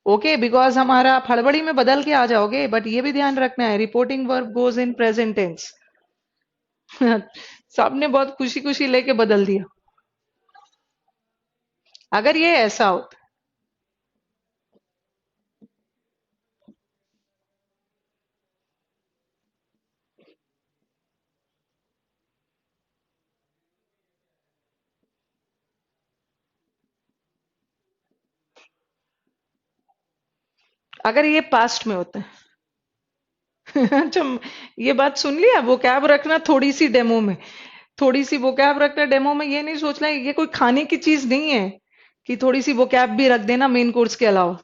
ओके, बिकॉज हमारा आप हड़बड़ी में बदल के आ जाओगे, बट ये भी ध्यान रखना है reporting verb goes in present tense. सबने बहुत खुशी खुशी लेके बदल दिया। अगर ये ऐसा होता, अगर ये पास्ट में होता है। अच्छा, ये बात सुन लिया, वो कैब रखना थोड़ी सी डेमो में, थोड़ी सी वो कैब रखना डेमो में, ये नहीं सोचना ये कोई खाने की चीज नहीं है कि थोड़ी सी वो कैब भी रख देना मेन कोर्स के अलावा।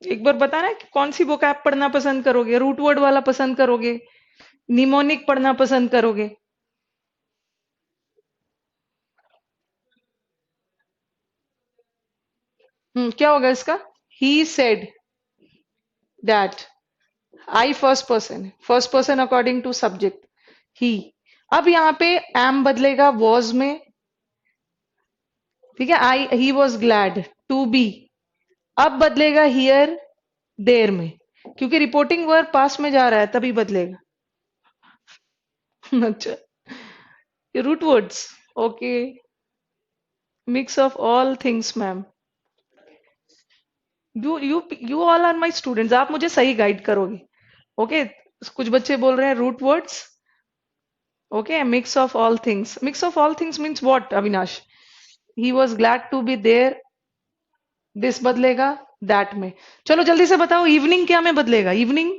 एक बार बताना कि कौन सी वो कैब पढ़ना पसंद करोगे, रूट वर्ड वाला पसंद करोगे, निमोनिक पढ़ना पसंद करोगे। क्या होगा इसका, he said that, I first person, first person according to subject, he. अब यहाँ पे एम बदलेगा वॉज में, ठीक है, I he was glad to be, अब बदलेगा हियर देर में, क्योंकि रिपोर्टिंग वर्ब पास में जा रहा है तभी बदलेगा। अच्छा, root words, okay, mix of all things ma'am, you all are my students, आप मुझे सही गाइड करोगे, ओके। कुछ बच्चे बोल रहे हैं root words, okay, mix of all things, mix of all things means what Avinash, he was glad to be there, this बदलेगा दैट में। चलो जल्दी से बताओ इवनिंग क्या में बदलेगा, इवनिंग,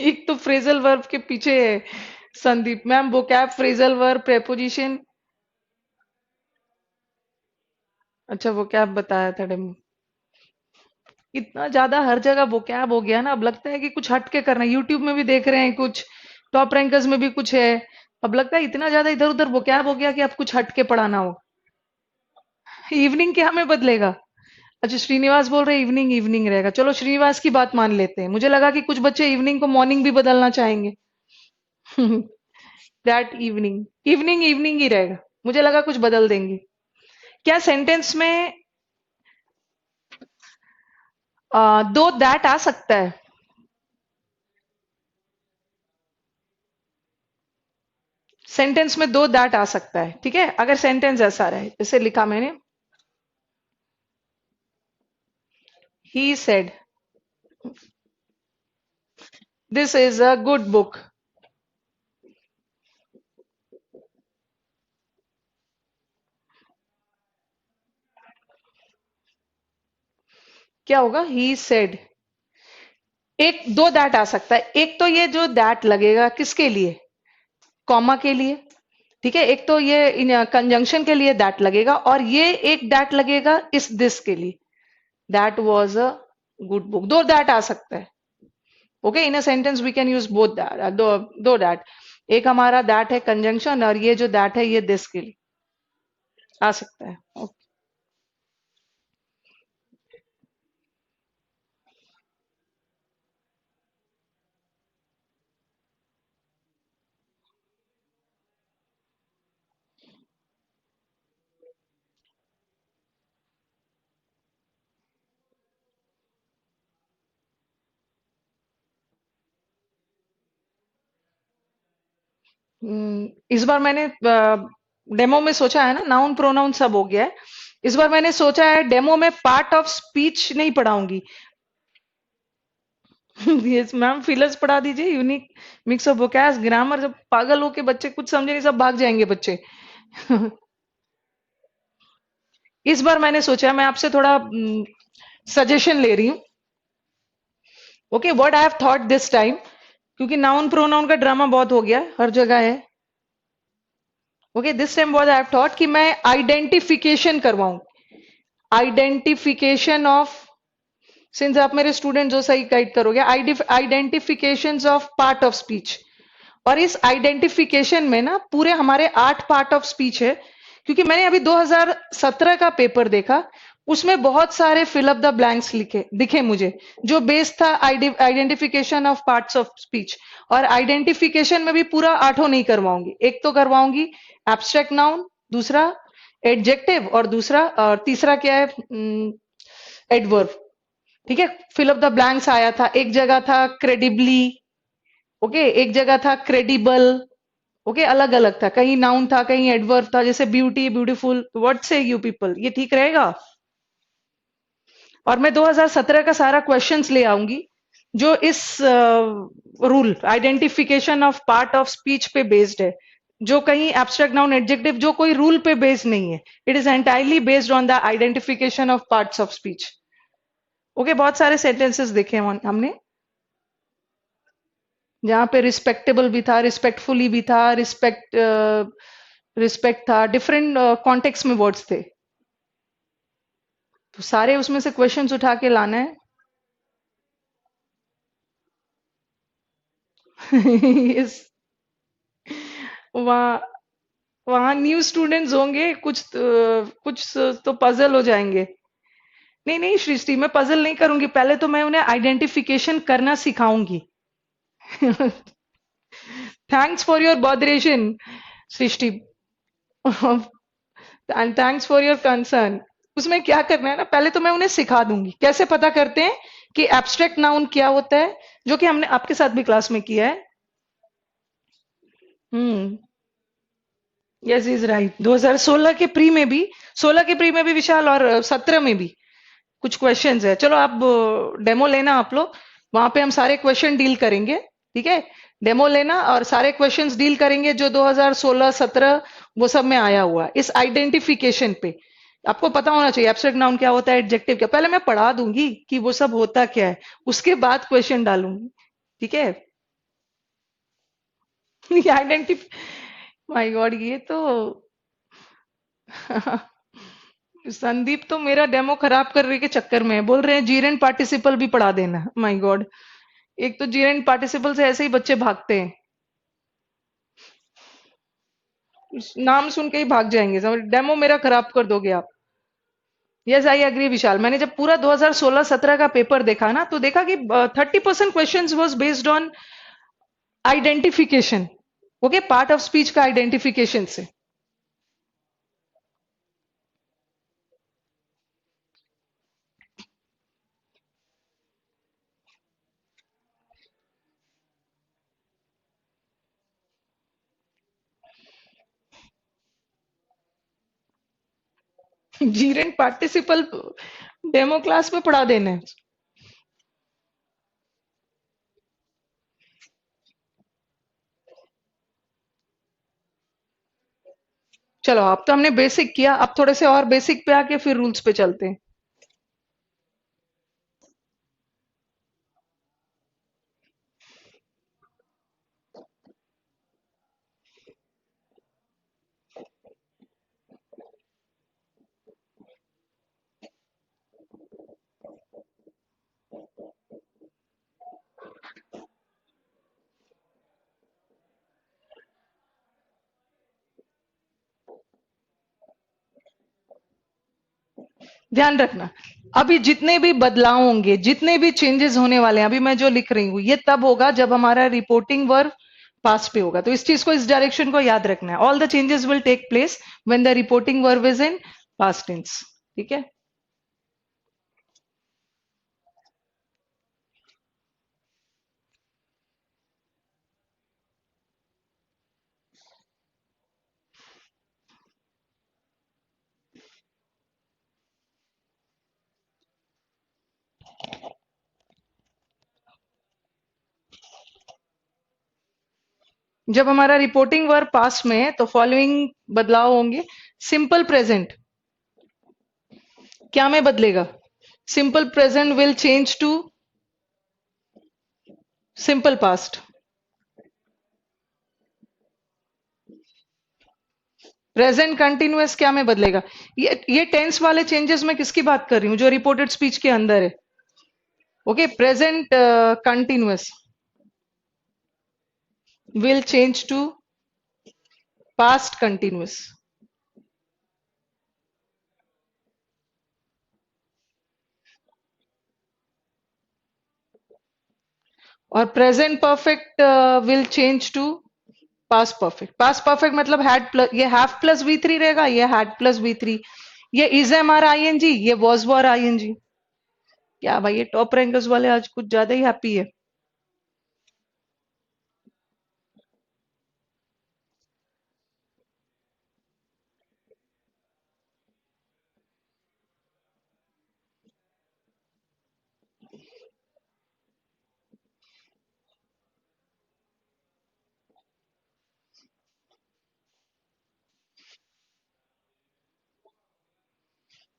एक तो फ्रेजल वर्ब के पीछे है संदीप मैम, वो कैब फ्रेजल वर्ब प्रेपोजिशन, अच्छा वो कैब बताया था डेमो। इतना ज्यादा हर जगह वो कैब हो गया ना, अब लगता है कि कुछ हट के करना है, यूट्यूब में भी देख रहे हैं कुछ, टॉप रैंकर्स में भी कुछ है, अब लगता है इतना ज्यादा इधर उधर वो कैब हो गया कि अब कुछ हट के पढ़ाना हो। इवनिंग क्या में बदलेगा, अच्छा श्रीनिवास बोल रहे इवनिंग इवनिंग रहेगा, चलो श्रीनिवास की बात मान लेते हैं, मुझे लगा कि कुछ बच्चे इवनिंग को मॉर्निंग भी बदलना चाहेंगे। That evening, evening evening he रहेगा, मुझे लगा कुछ बदल देंगे। क्या सेंटेंस में दो दैट आ सकता है, सेंटेंस में दो दैट आ सकता है, ठीक है, अगर सेंटेंस ऐसा रहे जैसे लिखा मैंने, he said this is a good book, क्या होगा, ही सेड, एक दो दैट आ सकता है, एक तो ये जो दैट लगेगा किसके लिए, कॉमा के लिए, ठीक है, एक तो ये कंजंक्शन के लिए दैट लगेगा, और ये एक दैट लगेगा इस दिस के लिए, that was a good book. दो दैट आ सकता है। Okay, in a sentence we can use both that, दो दैट। एक हमारा दैट है कंजंक्शन, और ये जो दैट है ये दिस के लिए आ सकता है। इस बार मैंने डेमो में सोचा है ना, नाउन प्रोनाउन सब हो गया है। इस बार मैंने सोचा है डेमो में पार्ट ऑफ स्पीच नहीं पढ़ाऊंगी। यस मैम, फिलर्स पढ़ा दीजिए, unique mix of vocabs, grammar. जब पागल हो के बच्चे कुछ समझे नहीं, सब भाग जाएंगे बच्चे। इस बार मैंने सोचा मैं आपसे थोड़ा सजेशन ले रही हूँ। Okay, what I have thought this time, क्योंकि नाउन प्रोनाउन का ड्रामा बहुत हो गया हर जगह है। Okay, this time what I have thought कि मैं आइडेंटिफिकेशन करवाऊं, आइडेंटिफिकेशन ऑफ, सिंस आप मेरे स्टूडेंट जो सही गाइड करोगे, identification of part of speech. और इस आइडेंटिफिकेशन में ना पूरे हमारे 8 पार्ट ऑफ स्पीच है, क्योंकि मैंने अभी 2017 का पेपर देखा, उसमें बहुत सारे फिल अप द ब्लैंक्स लिखे दिखे मुझे, जो बेस था identification of parts of speech. और आइडेंटिफिकेशन में भी पूरा 8 नहीं करवाऊंगी, एक तो करवाऊंगी एब्स्ट्रैक्ट नाउन, दूसरा एडजेक्टिव, और दूसरा और तीसरा क्या है, एडवर्ब। ठीक है, फिल अप द ब्लैंक्स आया था, एक जगह था क्रेडिबली। ओके, एक जगह था क्रेडिबल। ओके, अलग अलग था, कहीं नाउन था कहीं एडवर्ब था, जैसे ब्यूटी, ब्यूटीफुल। व्हाट से यू पीपल, ये ठीक रहेगा। और मैं 2017 का सारा क्वेश्चंस ले आऊंगी, जो इस rule identification of part of speech पे बेस्ड है, जो कहीं एब्स्ट्रैक्ट नाउन एडजेक्टिव, जो कोई रूल पे बेस्ड नहीं है। It is entirely based on the identification of parts of speech. Okay, बहुत सारे सेंटेंसेस देखे हमने, जहाँ पे रिस्पेक्टेबल भी था, रिस्पेक्टफुली भी था, रिस्पेक्ट था, डिफरेंट कॉन्टेक्स्ट में वर्ड्स थे। तो सारे उसमें से क्वेश्चंस उठा के लाना है। इस वहाँ वहाँ न्यू स्टूडेंट्स होंगे, कुछ तो पजल हो जाएंगे। नहीं नहीं सृष्टि, मैं पजल नहीं करूंगी, पहले तो मैं उन्हें आइडेंटिफिकेशन करना सिखाऊंगी। Thanks for your botheration Srishti, and thanks for your concern. उसमें क्या करना है ना, पहले तो मैं उन्हें सिखा दूंगी कैसे पता करते हैं कि एब्स्ट्रैक्ट नाउन क्या होता है, जो कि हमने आपके साथ भी क्लास में किया है। हम्म, यस इज राइट। 2016 के प्री में भी, 16 के प्री में भी विशाल, और 17 में भी कुछ क्वेश्चंस है। चलो आप डेमो लेना आप लोग, वहां पे हम सारे क्वेश्चन डील करेंगे। ठीक है, डेमो लेना और सारे क्वेश्चंस डील करेंगे जो 2016-17 वो सब में आया हुआ है, इस आइडेंटिफिकेशन पे। आपको पता होना चाहिए एब्स्ट्रैक्ट नाउन क्या होता है, एडजेक्टिव क्या, पहले मैं पढ़ा दूंगी कि वो सब होता क्या है, उसके बाद क्वेश्चन डालूंगी। ठीक है। आइडेंटिफ माय गॉड, ये तो संदीप तो मेरा डेमो खराब करने के चक्कर में है, बोल रहे हैं जीरेंट पार्टिसिपल भी पढ़ा देना। माय गॉड, एक तो जीरेंट पार्टिसिपल से ऐसे ही बच्चे भागते हैं, नाम सुन के ही भाग जाएंगे, समझ, डेमो मेरा खराब कर दोगे आप। यस आई एग्री विशाल, मैंने जब पूरा 2016-17 का पेपर देखा ना, तो देखा कि 30% questions was based on identification. Okay, part of speech का आइडेंटिफिकेशन से। जीरेंट पार्टिसिपल डेमो क्लास में पढ़ा देना है। चलो, अब तो हमने बेसिक किया, अब थोड़े से और बेसिक पे आके फिर रूल्स पे चलते हैं। ध्यान रखना, अभी जितने भी बदलाव होंगे, जितने भी चेंजेस होने वाले हैं, अभी मैं जो लिख रही हूं ये तब होगा जब हमारा रिपोर्टिंग वर्ब पास्ट पे होगा। तो इस चीज को, इस डायरेक्शन को याद रखना है। All the changes will take place when the reporting verb is in past tense. ठीक है। जब हमारा रिपोर्टिंग वर्ब पास्ट में है तो फॉलोइंग बदलाव होंगे। सिंपल प्रेजेंट क्या में बदलेगा? Simple present will change to simple past. Present continuous क्या में बदलेगा? ये टेंस वाले चेंजेस मैं किसकी बात कर रही हूँ? जो रिपोर्टेड स्पीच के अंदर है। Okay, present continuous will change to past continuous. और present perfect will change to past perfect. Past perfect मतलब हैड प्लस, ये हैव प्लस वी थ्री रहेगा, ये हैड प्लस वी थ्री। ये is am are I N G, ये was were I N जी। क्या भाई, ये टॉप रैंकर्स वाले आज कुछ ज्यादा ही हैप्पी है।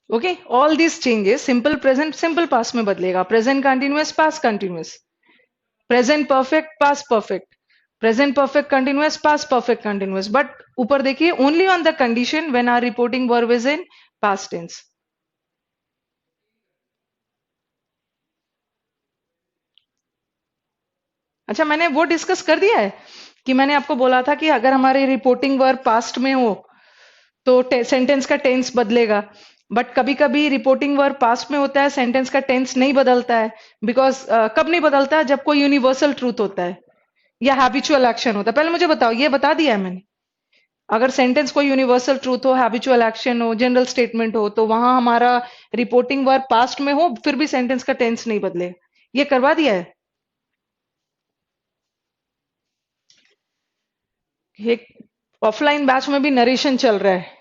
Okay, all this changes, simple present simple past में बदलेगा, present continuous past continuous, present perfect past perfect, present perfect continuous past perfect continuous. But ऊपर देखिए, only on the condition when are reporting verb is in past tense. अच्छा, मैंने वो discuss कर दिया है कि मैंने आपको बोला था कि अगर हमारी रिपोर्टिंग वर्ब पास्ट में हो तो सेंटेंस का टेंस बदलेगा। बट कभी कभी रिपोर्टिंग वर्ब पास्ट में होता है, सेंटेंस का टेंस नहीं बदलता है। बिकॉज कब नहीं बदलता है? जब कोई यूनिवर्सल ट्रूथ होता है या हैबिचुअल एक्शन होता है। पहले मुझे बताओ, ये बता दिया है मैंने। अगर सेंटेंस कोई यूनिवर्सल ट्रूथ हो, हैबिचुअल एक्शन हो, जनरल स्टेटमेंट हो, तो वहां हमारा रिपोर्टिंग वर्ब पास्ट में हो फिर भी सेंटेंस का टेंस नहीं बदले। ये करवा दिया है। एक ऑफलाइन बैच में भी नरेशन चल रहा है,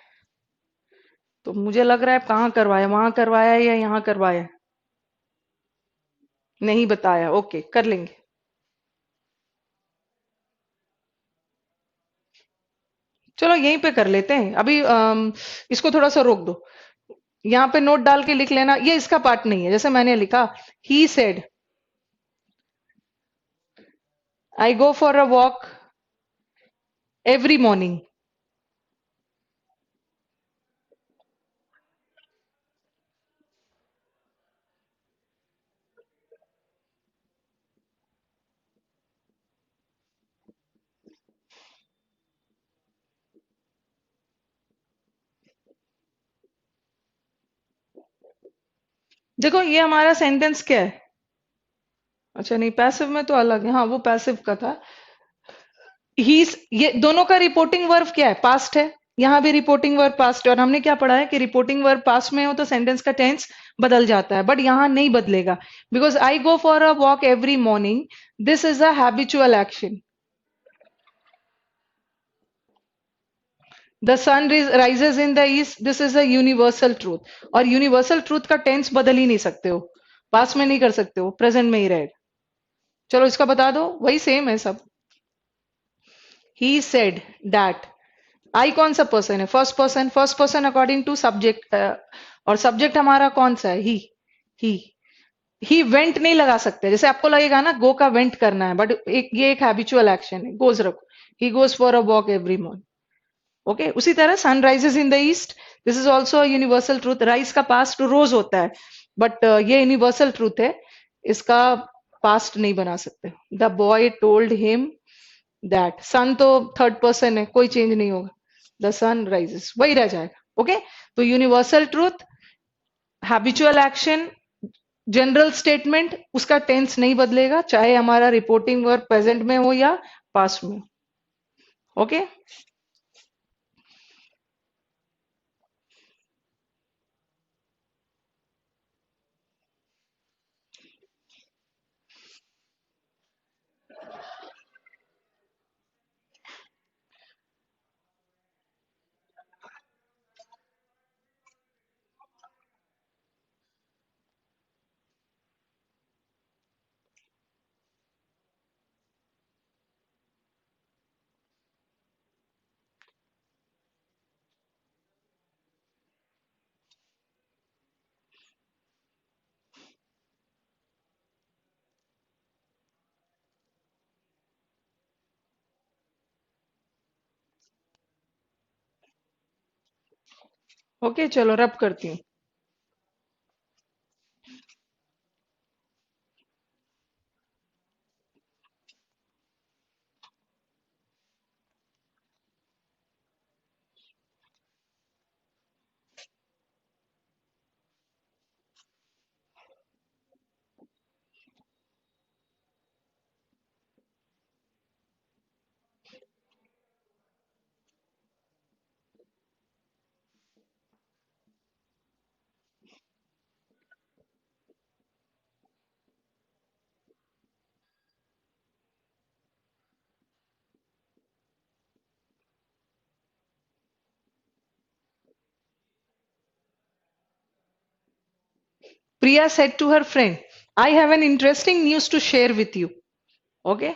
तो मुझे लग रहा है कहाँ करवाया, वहां करवाया या यहाँ करवाया? नहीं बताया। ओके, कर लेंगे। चलो यहीं पे कर लेते हैं अभी। इसको थोड़ा सा रोक दो। यहाँ पे नोट डाल के लिख लेना, ये इसका पार्ट नहीं है। जैसे मैंने लिखा, he said I go for a walk every morning. देखो ये हमारा सेंटेंस क्या है? अच्छा नहीं, पैसिव में तो अलग है। हाँ, वो पैसिव का था। ही, ये दोनों का रिपोर्टिंग वर्ब क्या है? पास्ट है। यहाँ भी रिपोर्टिंग वर्ब पास्ट है। और हमने क्या पढ़ा है कि रिपोर्टिंग वर्ब पास्ट में हो तो सेंटेंस का टेंस बदल जाता है, बट यहाँ नहीं बदलेगा। Because I go for a walk every morning, this is a habitual action. The sun rises in the east, this is a universal truth. और यूनिवर्सल ट्रूथ का टेंस बदल ही नहीं सकते हो, पास्ट में नहीं कर सकते हो, प्रेजेंट में ही रहेगा। चलो इसका बता दो, वही सेम है सब। ही सेड दैट, आई कौन सा पर्सन है? First person. First person according to subject, और सब्जेक्ट हमारा कौन सा है? ही ही वेंट नहीं लगा सकते। जैसे आपको लगेगा ना गो का वेंट करना है, बट एक ये एक हैबिचुअल एक्शन है, गोज रखो। He goes for a walk every morning. Okay, उसी तरह sun rises in the east, this is also universal truth. Rise का पास्ट रोज होता है, बट ये यूनिवर्सल ट्रूथ है, इसका पास्ट नहीं बना सकते। The boy told him that, son तो थर्ड पर्सन है, कोई चेंज नहीं होगा। द सन राइजेस वही रह जाएगा। ओके, तो universal truth habitual action, general statement, उसका टेंस नहीं बदलेगा, चाहे हमारा रिपोर्टिंग वर्ब प्रेजेंट में हो या पास्ट में। ओके, ओके, चलो रब करती हूँ। Priya said to her friend, I have an interesting news to share with you. Okay.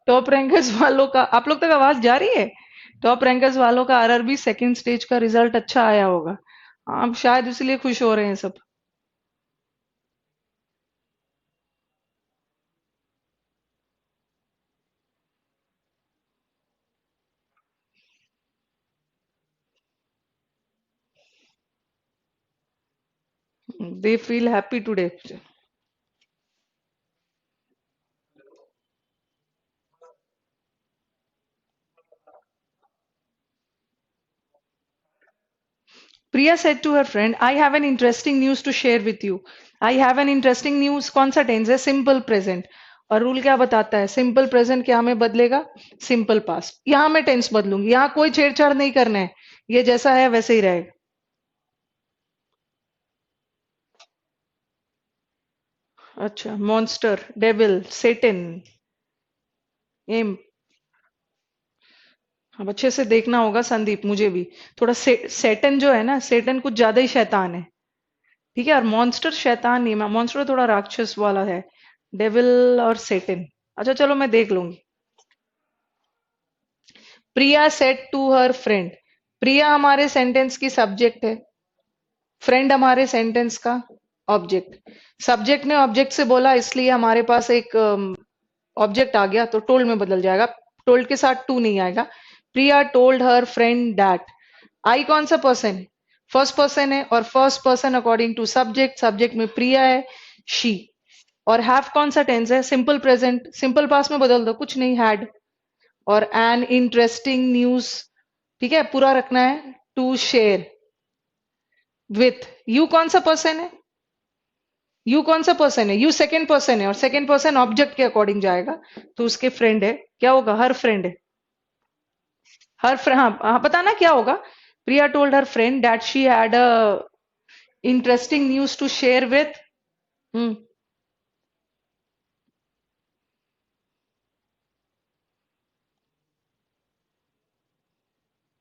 Top rankers वालों का आप लोग तक आवाज जा रही है? टॉप रैंकर्स वालों का आरआरबी सेकंड स्टेज का रिजल्ट अच्छा आया होगा। आप शायद इसलिए खुश हो रहे हैं सब। They feel happy today. Priya said to her friend, I have an interesting news to share with you. I have an interesting news कौन सा टेंस है? Simple present. और रूल क्या बताता है? सिंपल प्रेजेंट क्या में बदलेगा? Simple past. यहां मैं टेंस बदलूंगी, यहां कोई छेड़छाड़ नहीं करना है, ये जैसा है वैसे ही रहेगा। अच्छा, मॉन्स्टर, डेविल, सेटन, एम। अब अच्छे से देखना होगा संदीप, मुझे भी थोड़ा सेटन जो है ना, सेटन कुछ ज्यादा ही शैतान है। ठीक है, और मॉन्स्टर शैतान नहीं, मॉन्स्टर थोड़ा राक्षस वाला है। डेविल और सेटन। अच्छा चलो मैं देख लूंगी। प्रिया सेड टू हर फ्रेंड। प्रिया हमारे सेंटेंस की सब्जेक्ट है, फ्रेंड हमारे सेंटेंस का ऑब्जेक्ट। सब्जेक्ट ने ऑब्जेक्ट से बोला, इसलिए हमारे पास एक ऑब्जेक्ट आ गया, तो टोल्ड में बदल जाएगा। टोल्ड के साथ टू नहीं आएगा। Priya told her friend that. I कौन सा पर्सन है? फर्स्ट पर्सन है, और first person according to subject, subject में प्रिया है, शी। और हैव कौन सा टेंस है? सिंपल प्रेजेंट, सिंपल पास्ट में बदल दो, कुछ नहीं, हैड। और एन इंटरेस्टिंग न्यूज, ठीक है, पूरा रखना है, टू शेयर विथ। यू कौन सा पर्सन है? यू कौन सा पर्सन है? यू सेकंड पर्सन है, और सेकंड पर्सन ऑब्जेक्ट के अकॉर्डिंग जाएगा, तो उसके फ्रेंड है। क्या होगा? हर फ्रेंड है। हर फ्रेंड, हाँ हाँ, बताना क्या होगा? Priya told her friend that she had a interesting news to share with. Hmm,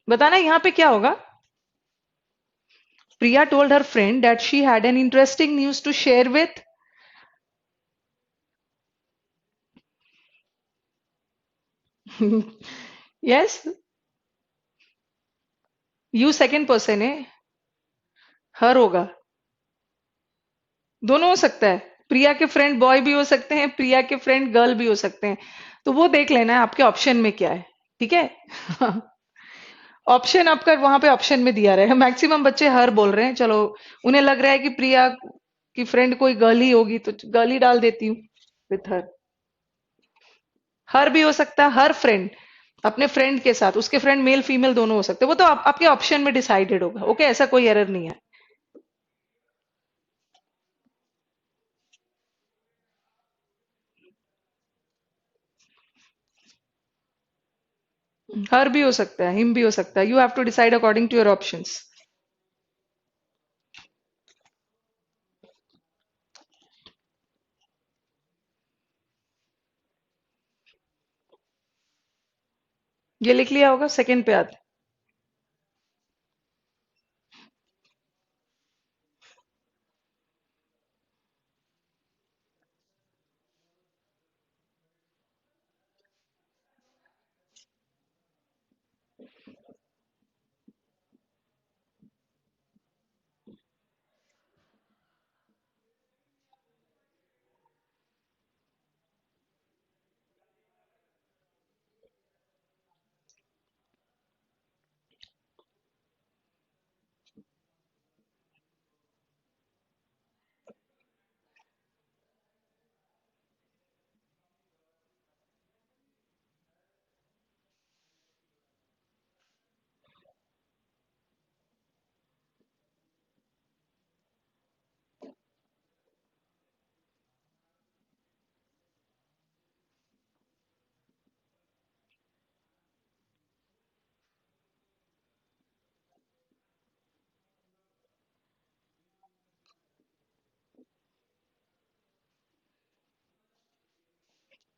बताना यहाँ पे क्या होगा? Priya told her friend that she had an interesting news to share with. Yes, you second person है, हर होगा। दोनों हो सकता है। प्रिया के फ्रेंड बॉय भी हो सकते हैं, प्रिया के फ्रेंड गर्ल भी हो सकते हैं। तो वो देख लेना है आपके ऑप्शन में क्या है। ठीक है। ऑप्शन आपका वहां पे ऑप्शन में दिया रहे। मैक्सिमम बच्चे हर बोल रहे हैं, चलो उन्हें लग रहा है कि प्रिया की फ्रेंड कोई गर्ल ही होगी, तो गर्ल ही डाल देती हूँ विथ हर। हर भी हो सकता है, हर फ्रेंड। अपने फ्रेंड के साथ, उसके फ्रेंड मेल फीमेल दोनों हो सकते हैं, वो तो आपके ऑप्शन में डिसाइडेड होगा। ओके, ऐसा कोई एरर नहीं है। हर भी हो सकता है, हिम भी हो सकता है। You have to decide according to your options. ये लिख लिया होगा, सेकंड पे आते।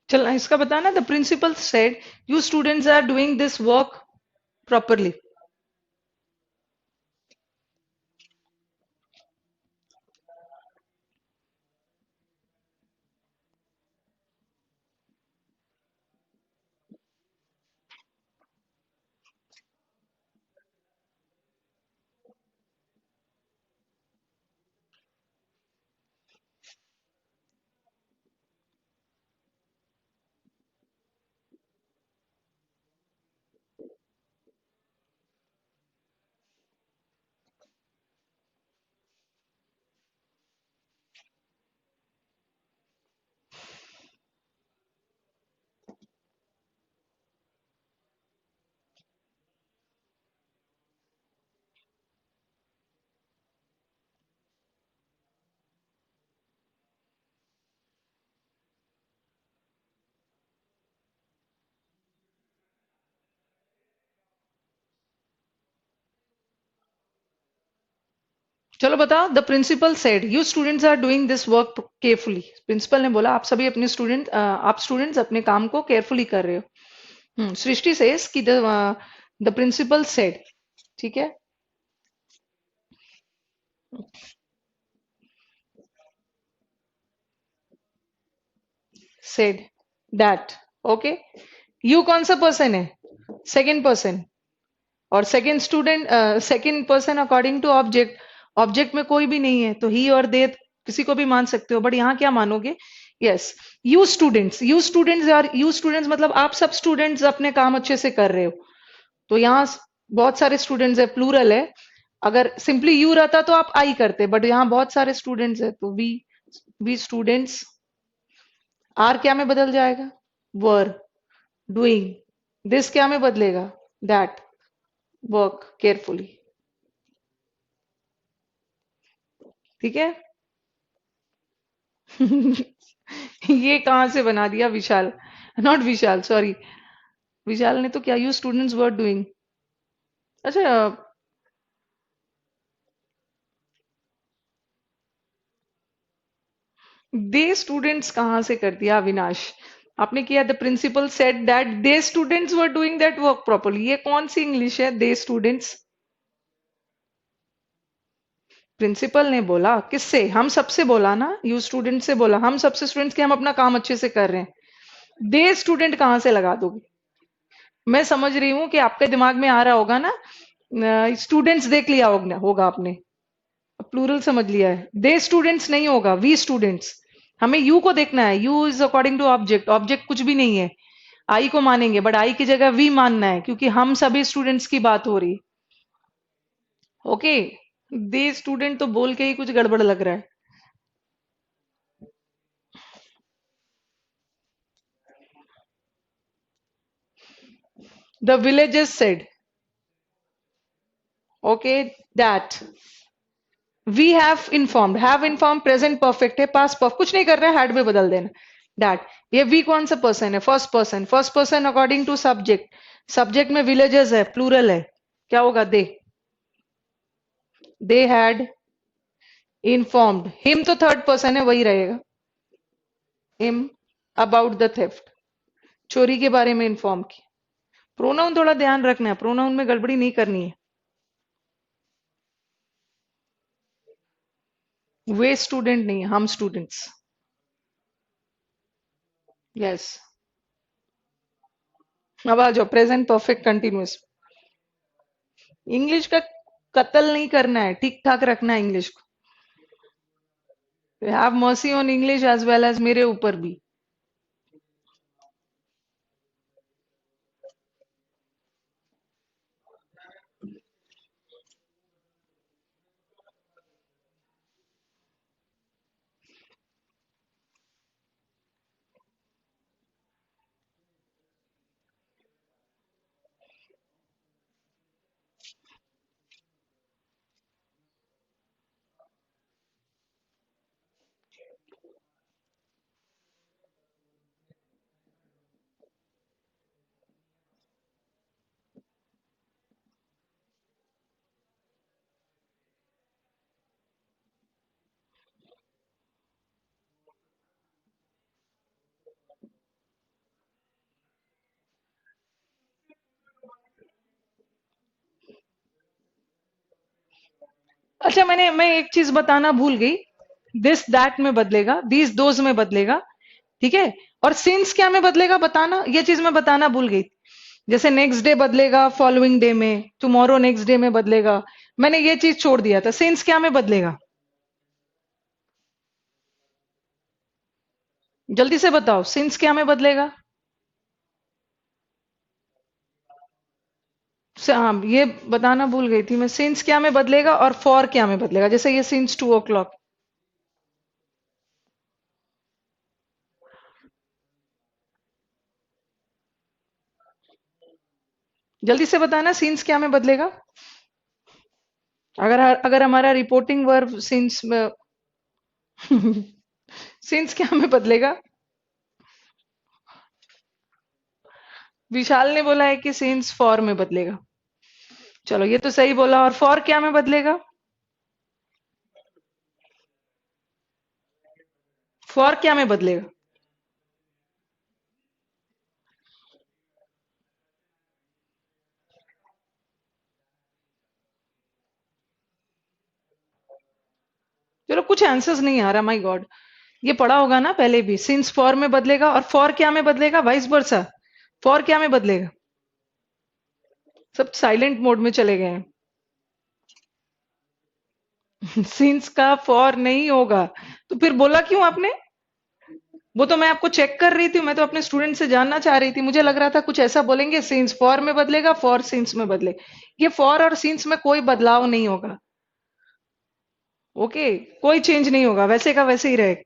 चल इसका बताना। The principal said you students are doing this work properly. चलो बताओ। The principal said you students are doing this work carefully. Principal ने बोला आप सभी अपने आप स्टूडेंट्स अपने काम को केयरफुली कर रहे हो। सृष्टि सेज कि द प्रिंसिपल सेड। ठीक है। Said that. ओके। यू कौन सा पर्सन है? Second person. और second student, second person according to object. Object में कोई भी नहीं है तो ही और दे किसी को भी मान सकते हो, बट यहाँ क्या मानोगे? Yes. You students, you students और यू स्टूडेंट्स मतलब आप सब स्टूडेंट्स अपने काम अच्छे से कर रहे हो। तो यहाँ बहुत सारे स्टूडेंट्स है, प्लूरल है। अगर सिंपली यू रहता तो आप आई करते, बट यहाँ बहुत सारे स्टूडेंट्स है तो वी स्टूडेंट्स। आर क्या में बदल जाएगा? Were doing. दिस क्या में बदलेगा? That work carefully. ठीक है। ये कहाँ से बना दिया विशाल? Not Vishal, sorry. विशाल ने तो क्या यू स्टूडेंट्स वर डूइंग। अच्छा। दे स्टूडेंट्स कहाँ से कर दिया अविनाश? आपने किया the principal said that they students were doing that work properly. ये कौन सी इंग्लिश है दे स्टूडेंट्स? प्रिंसिपल ने बोला किससे? हम सबसे बोला ना, यू स्टूडेंट से बोला, हम सबसे स्टूडेंट्स के हम अपना काम अच्छे से कर रहे हैं। दे स्टूडेंट कहाँ से लगा दोगे? मैं समझ रही हूँ कि आपके दिमाग में आ रहा होगा ना, स्टूडेंट्स देख लिया होगा आपने, प्लूरल समझ लिया है। दे स्टूडेंट्स नहीं होगा, वी स्टूडेंट्स। हमें यू को देखना है। You is according to object, object कुछ भी नहीं है। आई को मानेंगे, बट आई की जगह वी मानना है क्योंकि हम सभी स्टूडेंट्स की बात हो रही। ओके। दे स्टूडेंट तो बोल के ही कुछ गड़बड़ लग रहा है। The villages said, okay, that we have inform present perfect है, पास्ट परफेक्ट कुछ नहीं कर रहे हैं, हैड में बदल देना, दैट। ये वी कौन सा पर्सन है? First person. First person according to subject, subject में विलेजेस है, प्लूरल है, क्या होगा? दे हैड इन्फॉर्म्ड हिम, तो थर्ड पर्सन है, वही रहेगा, हिम अबाउट द थेफ्ट, चोरी के बारे में इन्फॉर्म किया। प्रोनाउन थोड़ा ध्यान रखना है, प्रोनाउन में गड़बड़ी नहीं करनी है। वे स्टूडेंट नहीं, हम स्टूडेंट्स। यस, अब आ जाओ प्रेजेंट परफेक्ट कंटिन्यूअस। इंग्लिश का कत्ल नहीं करना है, ठीक ठाक रखना है इंग्लिश को। Have mercy on English as well as मेरे ऊपर भी। अच्छा, मैं एक चीज बताना भूल गई। दिस दैट में बदलेगा, दीज दोज में बदलेगा, ठीक है। और सिंस क्या में बदलेगा बताना, ये चीज मैं बताना भूल गई। जैसे नेक्स्ट डे बदलेगा फॉलोइंग डे में, टुमारो नेक्स्ट डे में बदलेगा, मैंने ये चीज छोड़ दिया था। सिंस क्या में बदलेगा? जल्दी से बताओ, सिंस क्या में बदलेगा? हाँ, ये बताना भूल गई थी मैं। सिंस क्या में बदलेगा और फॉर क्या में बदलेगा? जैसे ये सिंस 2 o'clock, जल्दी से बताना, सिंस क्या में बदलेगा? अगर अगर हमारा रिपोर्टिंग वर्ब सिंस में सिंस क्या में बदलेगा? विशाल ने बोला है कि सिंस फॉर में बदलेगा। चलो, ये तो सही बोला। और फॉर क्या में बदलेगा? फॉर क्या में बदलेगा? चलो, कुछ आंसर्स नहीं आ रहा, माय गॉड। ये पढ़ा होगा ना पहले भी, सिंस फॉर में बदलेगा और फॉर क्या में बदलेगा? Vice versa. फॉर क्या में बदलेगा? सब साइलेंट मोड में चले गए हैं। सिंस का फॉर नहीं होगा, तो फिर बोला क्यों आपने? वो तो मैं आपको चेक कर रही थी, मैं तो अपने स्टूडेंट से जानना चाह रही थी। मुझे लग रहा था कुछ ऐसा बोलेंगे, सिंस फॉर में बदलेगा, फॉर सिंस में बदले। ये फॉर और सिंस में कोई बदलाव नहीं होगा, ओके। कोई चेंज नहीं होगा, वैसे का वैसे ही रहेगा।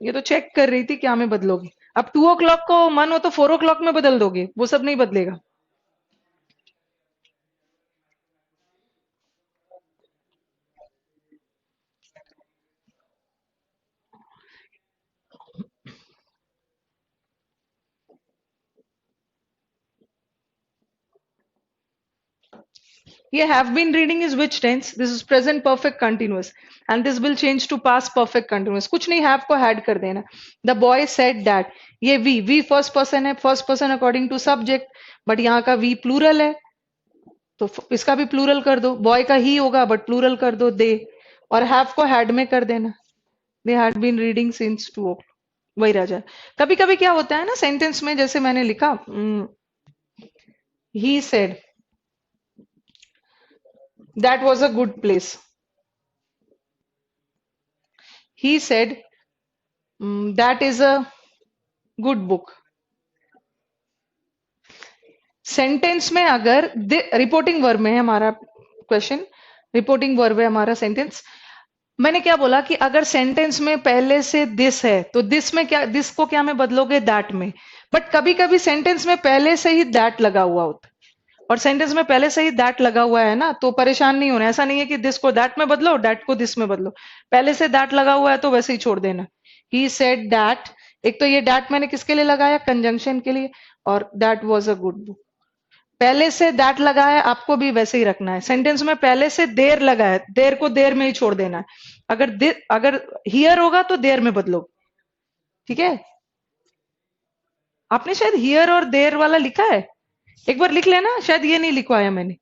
ये तो चेक कर रही थी क्या में बदलोगे। अब 2 o'clock को मन हो तो 4 o'clock में बदल दोगे, वो सब नहीं बदलेगा। ये have been reading is which tense? This is present perfect continuous and this will change to past perfect continuous। कुछ नहीं, have को had कर देना। The boy said that, ये we first person है, first person according to subject, but यहाँ का we plural है, तो इसका भी प्लूरल कर दो। बॉय का ही होगा बट प्लूरल कर दो, दे। और हैव को हैड में कर देना, they had been reading since 2 o'clock, वही रह जाए। कभी कभी क्या होता है ना सेंटेंस में, जैसे मैंने लिखा, he said that was a good place, he said that is a good book. Sentence में अगर रिपोर्टिंग वर्ब में है हमारा क्वेश्चन, रिपोर्टिंग वर्ब है हमारा सेंटेंस। मैंने क्या बोला कि अगर सेंटेंस में पहले से दिस है तो दिस में क्या, दिस को क्या में बदलोगे? दैट में। बट कभी कभी सेंटेंस में पहले से ही दैट लगा हुआ होता है, और सेंटेंस में पहले से ही दैट लगा हुआ है ना, तो परेशान नहीं होना। ऐसा नहीं है कि दिस को दैट में बदलो, दैट को दिस में बदलो। पहले से दैट लगा हुआ है तो वैसे ही छोड़ देना। ही सेड दैट, एक तो ये दैट मैंने किसके लिए लगाया, कंजंक्शन के लिए, और that was a good book. पहले से दैट लगा है, आपको भी वैसे ही रखना है। सेंटेंस में पहले से देर लगा है, देर को देर में ही छोड़ देना है। अगर हियर होगा तो देर में बदलो, ठीक है। आपने शायद हियर और देर वाला लिखा है, एक बार लिख लेना, शायद ये नहीं लिखवाया मैंने।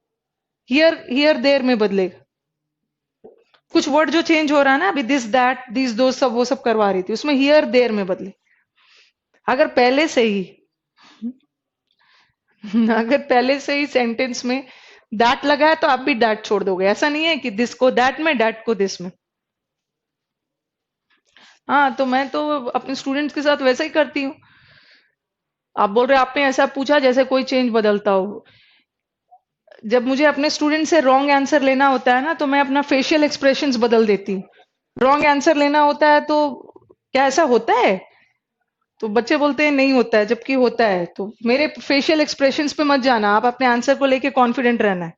हियर हियर देर में बदलेगा। कुछ वर्ड जो चेंज हो रहा है ना अभी, दिस दैट दिस दो सब, वो सब करवा रही थी, उसमें हियर देर में बदले। अगर पहले से ही अगर पहले से ही सेंटेंस में दैट लगा है तो आप भी दैट छोड़ दोगे। ऐसा नहीं है कि दिस को दैट में, दैट को दिस में। हाँ, तो मैं तो अपने स्टूडेंट्स के साथ वैसा ही करती हूँ। आप बोल रहे आपने ऐसा पूछा जैसे कोई चेंज बदलता हो। जब मुझे अपने स्टूडेंट से रॉन्ग आंसर लेना होता है ना, तो मैं अपना फेशियल एक्सप्रेशंस बदल देती हूँ। रॉन्ग आंसर लेना होता है तो क्या ऐसा होता है, तो बच्चे बोलते हैं नहीं होता है, जबकि होता है। तो मेरे फेशियल एक्सप्रेशंस पे मत जाना, आप अपने आंसर को लेके कॉन्फिडेंट रहना है।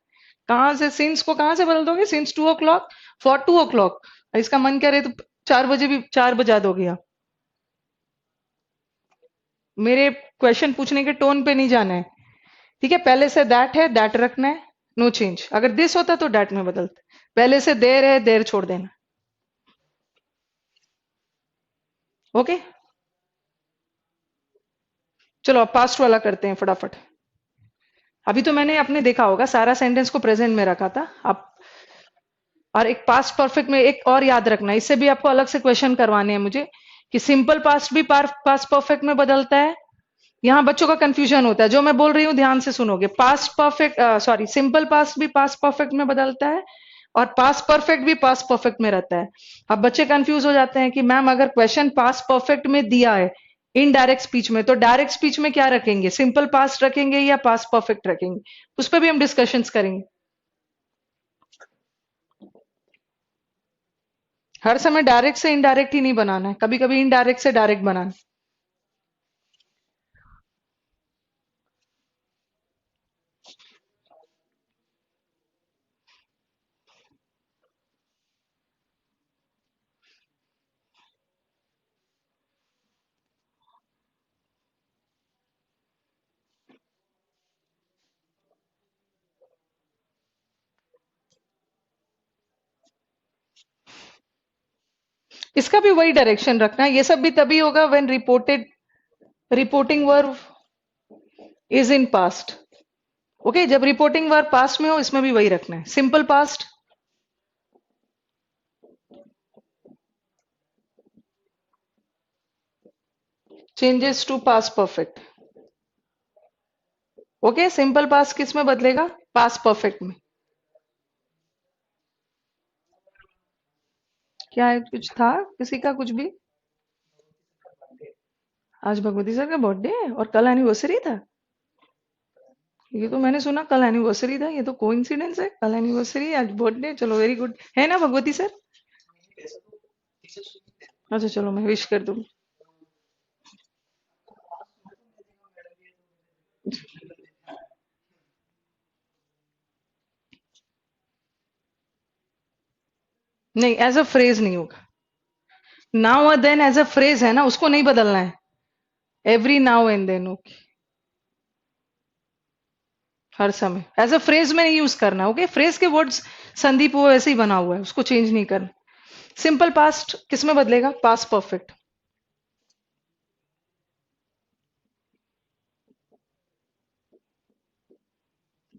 कहाँ से सिंस को कहाँ से बदल दोगे, सिंस 2 o'clock, फॉर 2 o'clock। इसका मन करे तो 4 बजे भी 4 बजा दोगे आप। मेरे क्वेश्चन पूछने के टोन पे नहीं जाना है, ठीक है। पहले से दैट है, दैट रखना है, नो चेंज। अगर दिस होता तो दैट में बदलते। पहले से देर है, देर छोड़ देना। ओके, चलो अब पास्ट वाला करते हैं फटाफट। अभी तो मैंने अपने देखा होगा सारा सेंटेंस को प्रेजेंट में रखा था। आप और एक पास्ट परफेक्ट में एक और याद रखना, इससे भी आपको अलग से क्वेश्चन करवाने हैं मुझे, कि सिंपल पास्ट भी पास्ट परफेक्ट में बदलता है। यहाँ बच्चों का कंफ्यूजन होता है, जो मैं बोल रही हूँ ध्यान से सुनोगे। Past perfect, sorry, simple past भी पास्ट परफेक्ट में बदलता है, और पास्ट परफेक्ट भी पास्ट परफेक्ट में रहता है। अब बच्चे कंफ्यूज हो जाते हैं कि मैम अगर क्वेश्चन पास्ट परफेक्ट में दिया है इनडायरेक्ट स्पीच में, तो डायरेक्ट स्पीच में क्या रखेंगे, सिंपल पास्ट रखेंगे या पास्ट परफेक्ट रखेंगे, उस पर भी हम डिस्कशंस करेंगे। हर समय डायरेक्ट से इनडायरेक्ट ही नहीं बनाना है, कभी कभी इनडायरेक्ट से डायरेक्ट बनाना है। इसका भी वही डायरेक्शन रखना है। ये सब भी तभी होगा when reporting verb is in past. Okay, जब रिपोर्टिंग वर्ब पास्ट में हो, इसमें भी वही रखना है। Simple past changes to past perfect. Okay, simple past किस में बदलेगा, पास्ट परफेक्ट में। क्या है, कुछ था किसी का कुछ भी। आज भगवती सर का बर्थडे है और कल एनिवर्सरी था। ये तो मैंने सुना कल एनिवर्सरी था, ये तो कोइंसिडेंस है। कल एनिवर्सरी, आज बर्थडे, चलो वेरी गुड है ना भगवती सर। अच्छा चलो, मैं विश कर दूँ। नहीं, एज अ फ्रेज नहीं होगा। नाउ और देन एज अ फ्रेज है ना, उसको नहीं बदलना है। Every now and then, okay. हर समय एज अ फ्रेज में नहीं यूज करना। ओके, फ्रेज के वर्ड्स संदीप वो वैसे ही बना हुआ है, उसको चेंज नहीं करना। सिंपल पास्ट किस में बदलेगा, past perfect.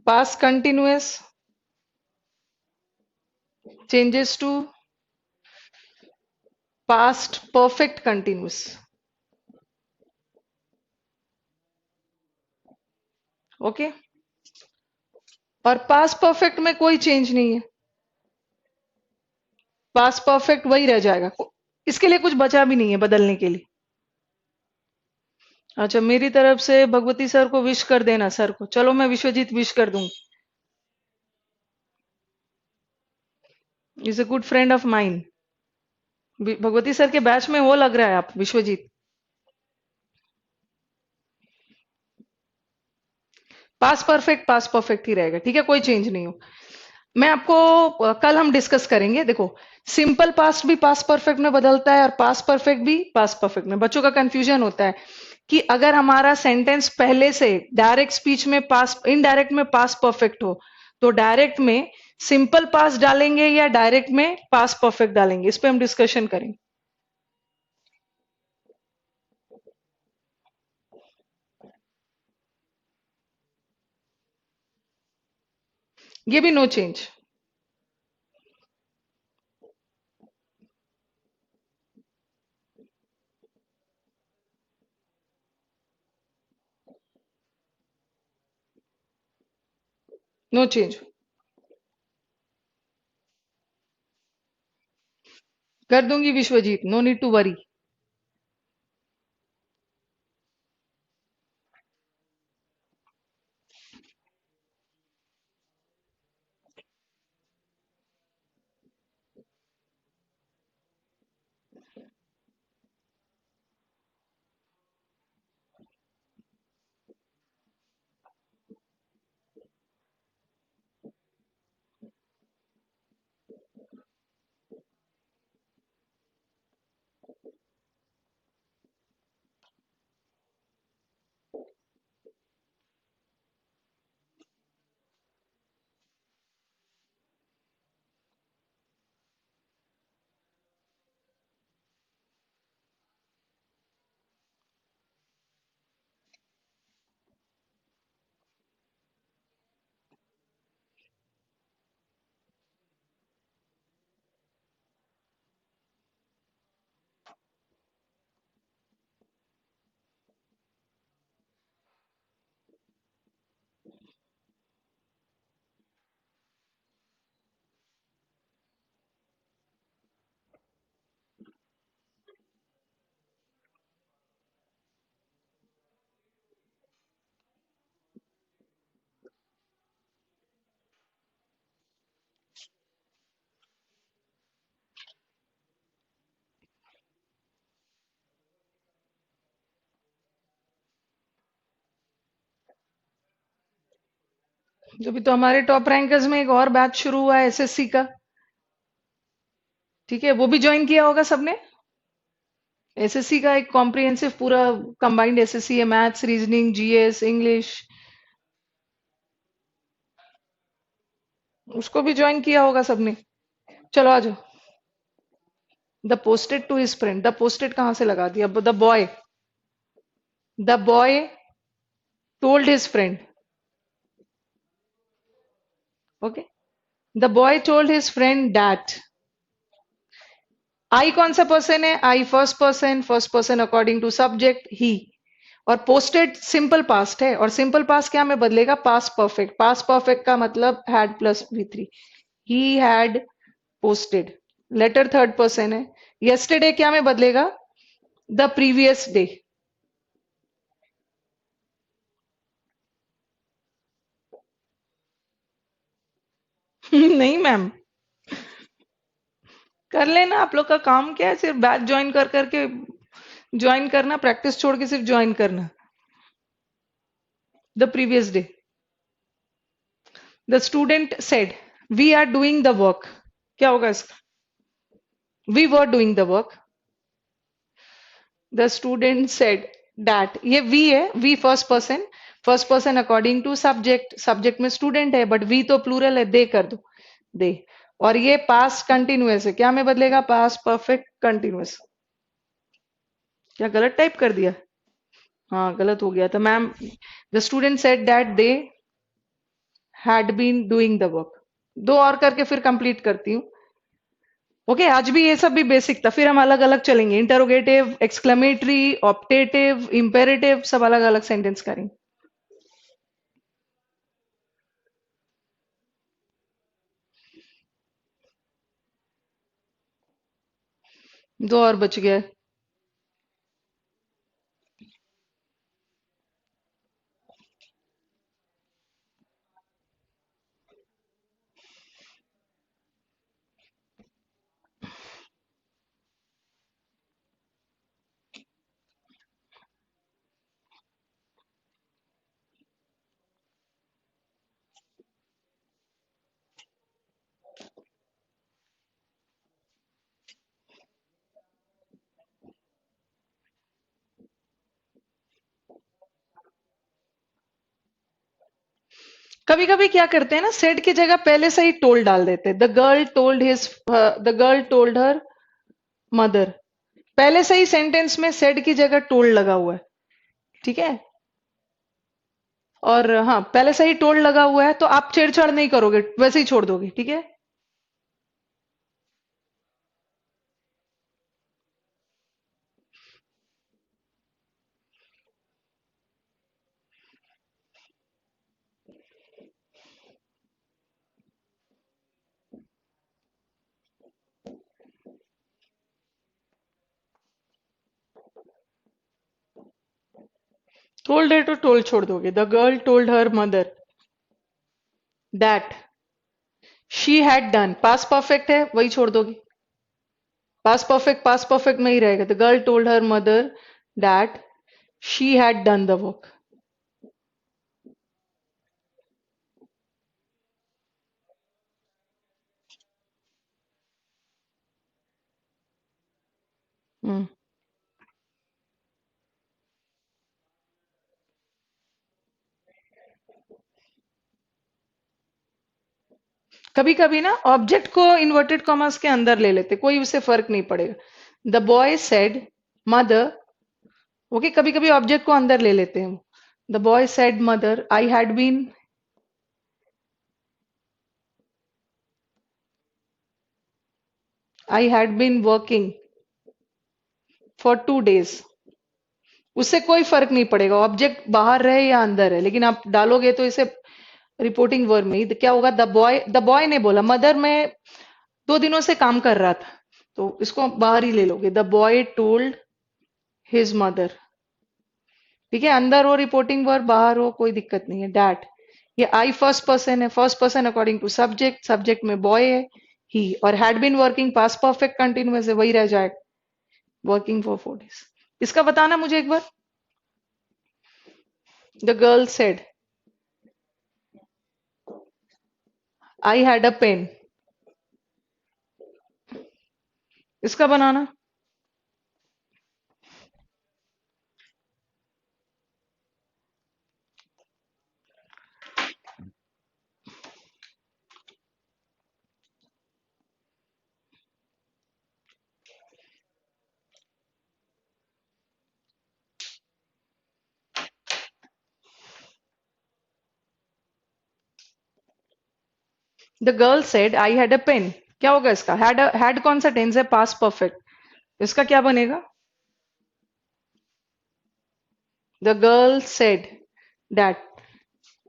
Past continuous changes to past perfect continuous. Okay, और पास्ट परफेक्ट में कोई चेंज नहीं है, पास्ट परफेक्ट वही रह जाएगा। इसके लिए कुछ बचा भी नहीं है बदलने के लिए। अच्छा, मेरी तरफ से भगवती सर को विश कर देना, सर को। चलो मैं विश्वजीत विश कर दूंगी, is a good friend of mine. Bhagwati sir के बैच में हो लग रहा है आप, विश्वजीत। पास परफेक्ट ही रहेगा, ठीक है, कोई चेंज नहीं हो। मैं आपको कल हम डिस्कस करेंगे। देखो, सिंपल पास्ट भी पास्ट परफेक्ट में बदलता है और पास्ट परफेक्ट भी पास्ट परफेक्ट में। बच्चों का कंफ्यूजन होता है कि अगर हमारा सेंटेंस पहले से डायरेक्ट स्पीच में पास्ट, इनडायरेक्ट में पास्ट परफेक्ट हो, तो डायरेक्ट में सिंपल पास्ट डालेंगे या डायरेक्ट में पास्ट परफेक्ट डालेंगे, इस पे हम डिस्कशन करेंगे। ये भी नो चेंज। No change. कर दूंगी Vishwajit, no need to worry. जो भी, तो हमारे टॉप रैंकर्स में एक और बैच शुरू हुआ है एसएससी का, ठीक है, वो भी ज्वाइन किया होगा सबने। एसएससी का एक कॉम्प्रिहेंसिव पूरा कंबाइंड एसएससी है, मैथ्स, रीजनिंग, जीएस, इंग्लिश, उसको भी ज्वाइन किया होगा सबने। चलो आ जाओ। The posted to his friend, the posted कहां से लगा दिया? The boy told his friend. Okay, the boy told his friend that. I कौन सा पर्सन है? I first person according to subject he. और पोस्टेड सिंपल पास्ट है, और सिंपल पास्ट क्या में बदलेगा? Past perfect. पास्ट परफेक्ट का मतलब had plus V3। He had posted. Letter third person है। यस्टरडे क्या में बदलेगा? The previous day. नहीं मैम, कर लेना। आप लोग का काम क्या है? सिर्फ बैच ज्वाइन कर करके ज्वाइन करना, प्रैक्टिस छोड़ के सिर्फ ज्वाइन करना। The previous day. The student said we are doing the work. क्या होगा इसका? We were doing the work. The student said that, ये वी है, we first person. First person according to subject, subject में student है, but we तो plural है, they कर दो, दे। और ये पास्ट कंटिन्यूअस है, क्या में बदलेगा? Past perfect continuous. क्या गलत टाइप कर दिया? हाँ, गलत हो गया था ma'am. The student said that they had been doing the work. दो और करके फिर कंप्लीट करती हूँ। ओके, आज भी ये सब भी बेसिक था, फिर हम अलग अलग चलेंगे। इंटरोगेटिव, एक्सक्लेमेटरी, ऑप्टेटिव, इंपेरेटिव, सब अलग अलग सेंटेंस करेंगे। दो और बच गया। कभी कभी क्या करते हैं ना, सेड की जगह पहले से ही टोल्ड डाल देते हैं। The girl told her mother. पहले से ही सेंटेंस में सेड की जगह टोल्ड लगा हुआ है। ठीक है। और हाँ, पहले से ही टोल्ड लगा हुआ है तो आप छेड़छाड़ नहीं करोगे, वैसे ही छोड़ दोगे। ठीक है। टोल्ड है तो टोल्ड छोड़ दोगे। The girl told her mother that she had done. Pass perfect है, वही छोड़ दोगे। पास परफेक्ट में ही रहेगा। The girl told her mother that she had done the work. कभी कभी ना ऑब्जेक्ट को इन्वर्टेड कॉमर्स के अंदर ले लेते, कोई उससे फर्क नहीं पड़ेगा। The boy said mother. Okay, कभी कभी ऑब्जेक्ट को अंदर ले लेते हैं। The boy said mother I had been working for 2 days। उससे कोई फर्क नहीं पड़ेगा, ऑब्जेक्ट बाहर रहे या अंदर है, लेकिन आप डालोगे तो इसे रिपोर्टिंग वर्ब में ही क्या होगा। द बॉय ने बोला मदर मैं 2 दिनों से काम कर रहा था, तो इसको बाहर ही ले लोगे। The boy told his mother. ठीक है, अंदर हो रिपोर्टिंग वर्ब, बाहर हो कोई दिक्कत नहीं है। डैट, ये आई फर्स्ट पर्सन है, first person according to subject, subject में बॉय है ही, और had been working past perfect continuous है, वही रह जाएगा। Working for 4 days। इसका बताना मुझे एक बार। The girl said I had a pen. इसका बनाना। The girl said I had a pen. क्या होगा इसका? हैड कौन सा टेंस है? Past perfect. इसका क्या बनेगा? The girl said that.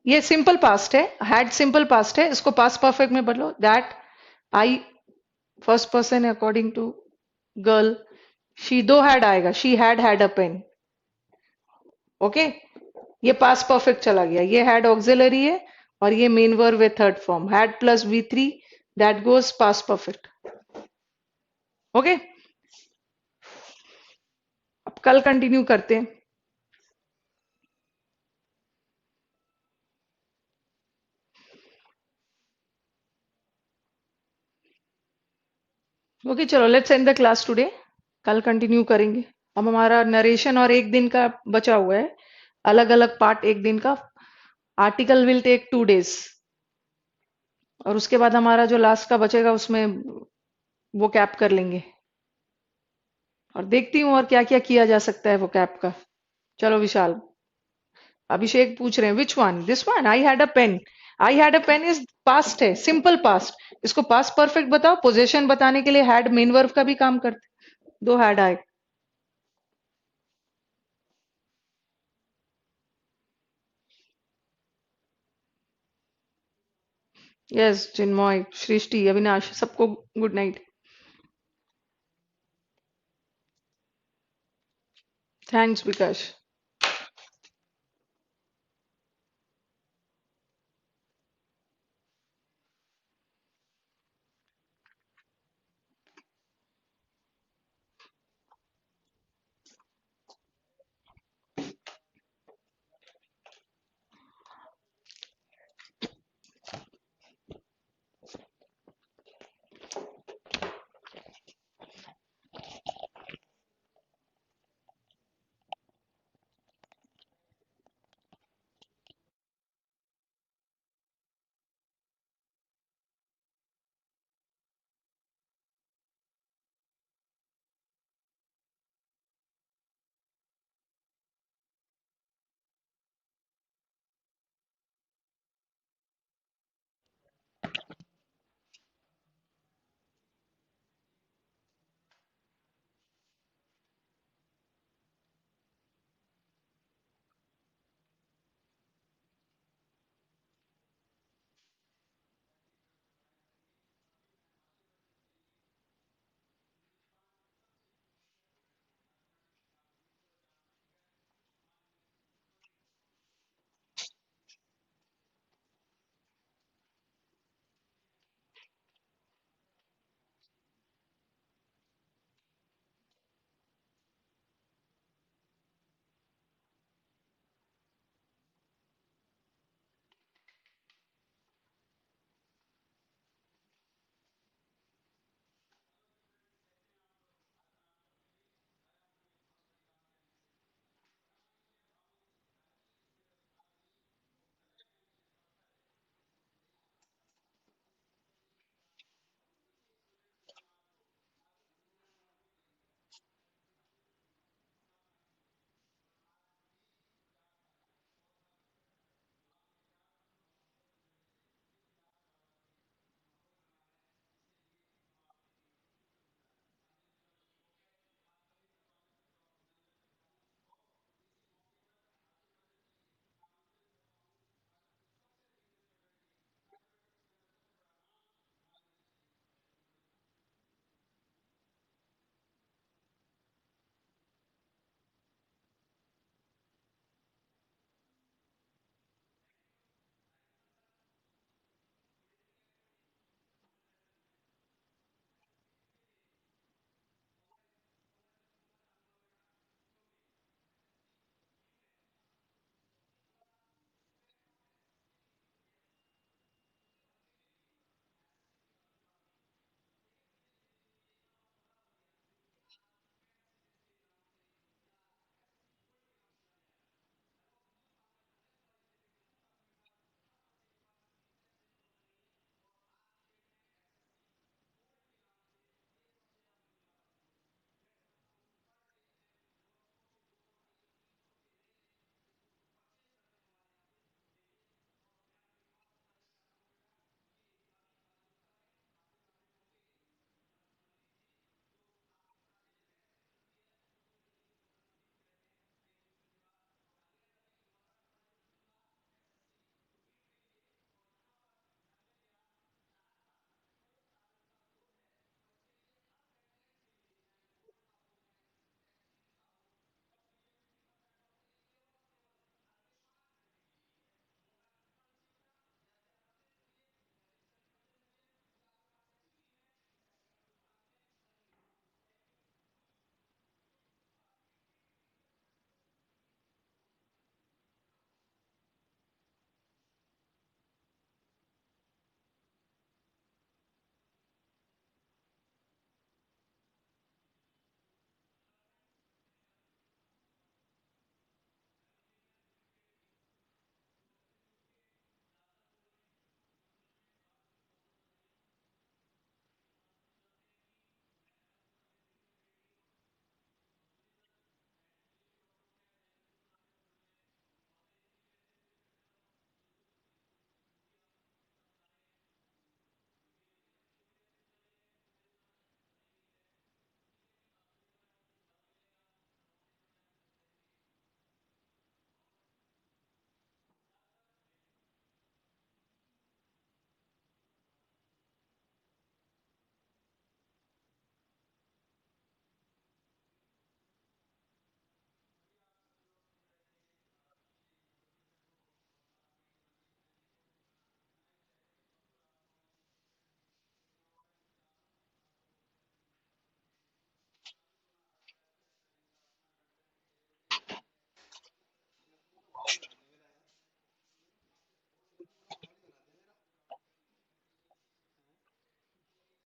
ये सिंपल पास्ट है, हैड सिंपल पास्ट है, इसको पास्ट परफेक्ट में बदलो। दैट आई फर्स्ट पर्सन है अकॉर्डिंग टू गर्ल। शी दो हैड आएगा, she had a pen. Okay, ये पास्ट परफेक्ट चला गया। ये हैड ऑक्सिलरी है और ये मेन वर्ब है third form. Had plus V3, that goes past perfect. Okay, अब कल कंटिन्यू करते हैं। ओके, चलो let's end the class today. कल कंटिन्यू करेंगे। अब हमारा नरेशन और एक दिन का बचा हुआ है, अलग अलग पार्ट एक दिन का। आर्टिकल विल टेक 2 days, और उसके बाद हमारा जो लास्ट का बचेगा उसमें वो कैप कर लेंगे। और देखती हूँ और क्या क्या किया जा सकता है वो कैप का। चलो विशाल। अभिषेक पूछ रहे हैं which one, this one, I had a pen. I had a pen is past है, सिंपल पास्ट। इसको पास्ट परफेक्ट बताओ। पोजीशन बताने के लिए हैड मेन वर्ब का भी काम करते। दो हैड आए। यस, चिन्मय, सृष्टि, अविनाश, सबको गुड नाइट। थैंक्स विकास।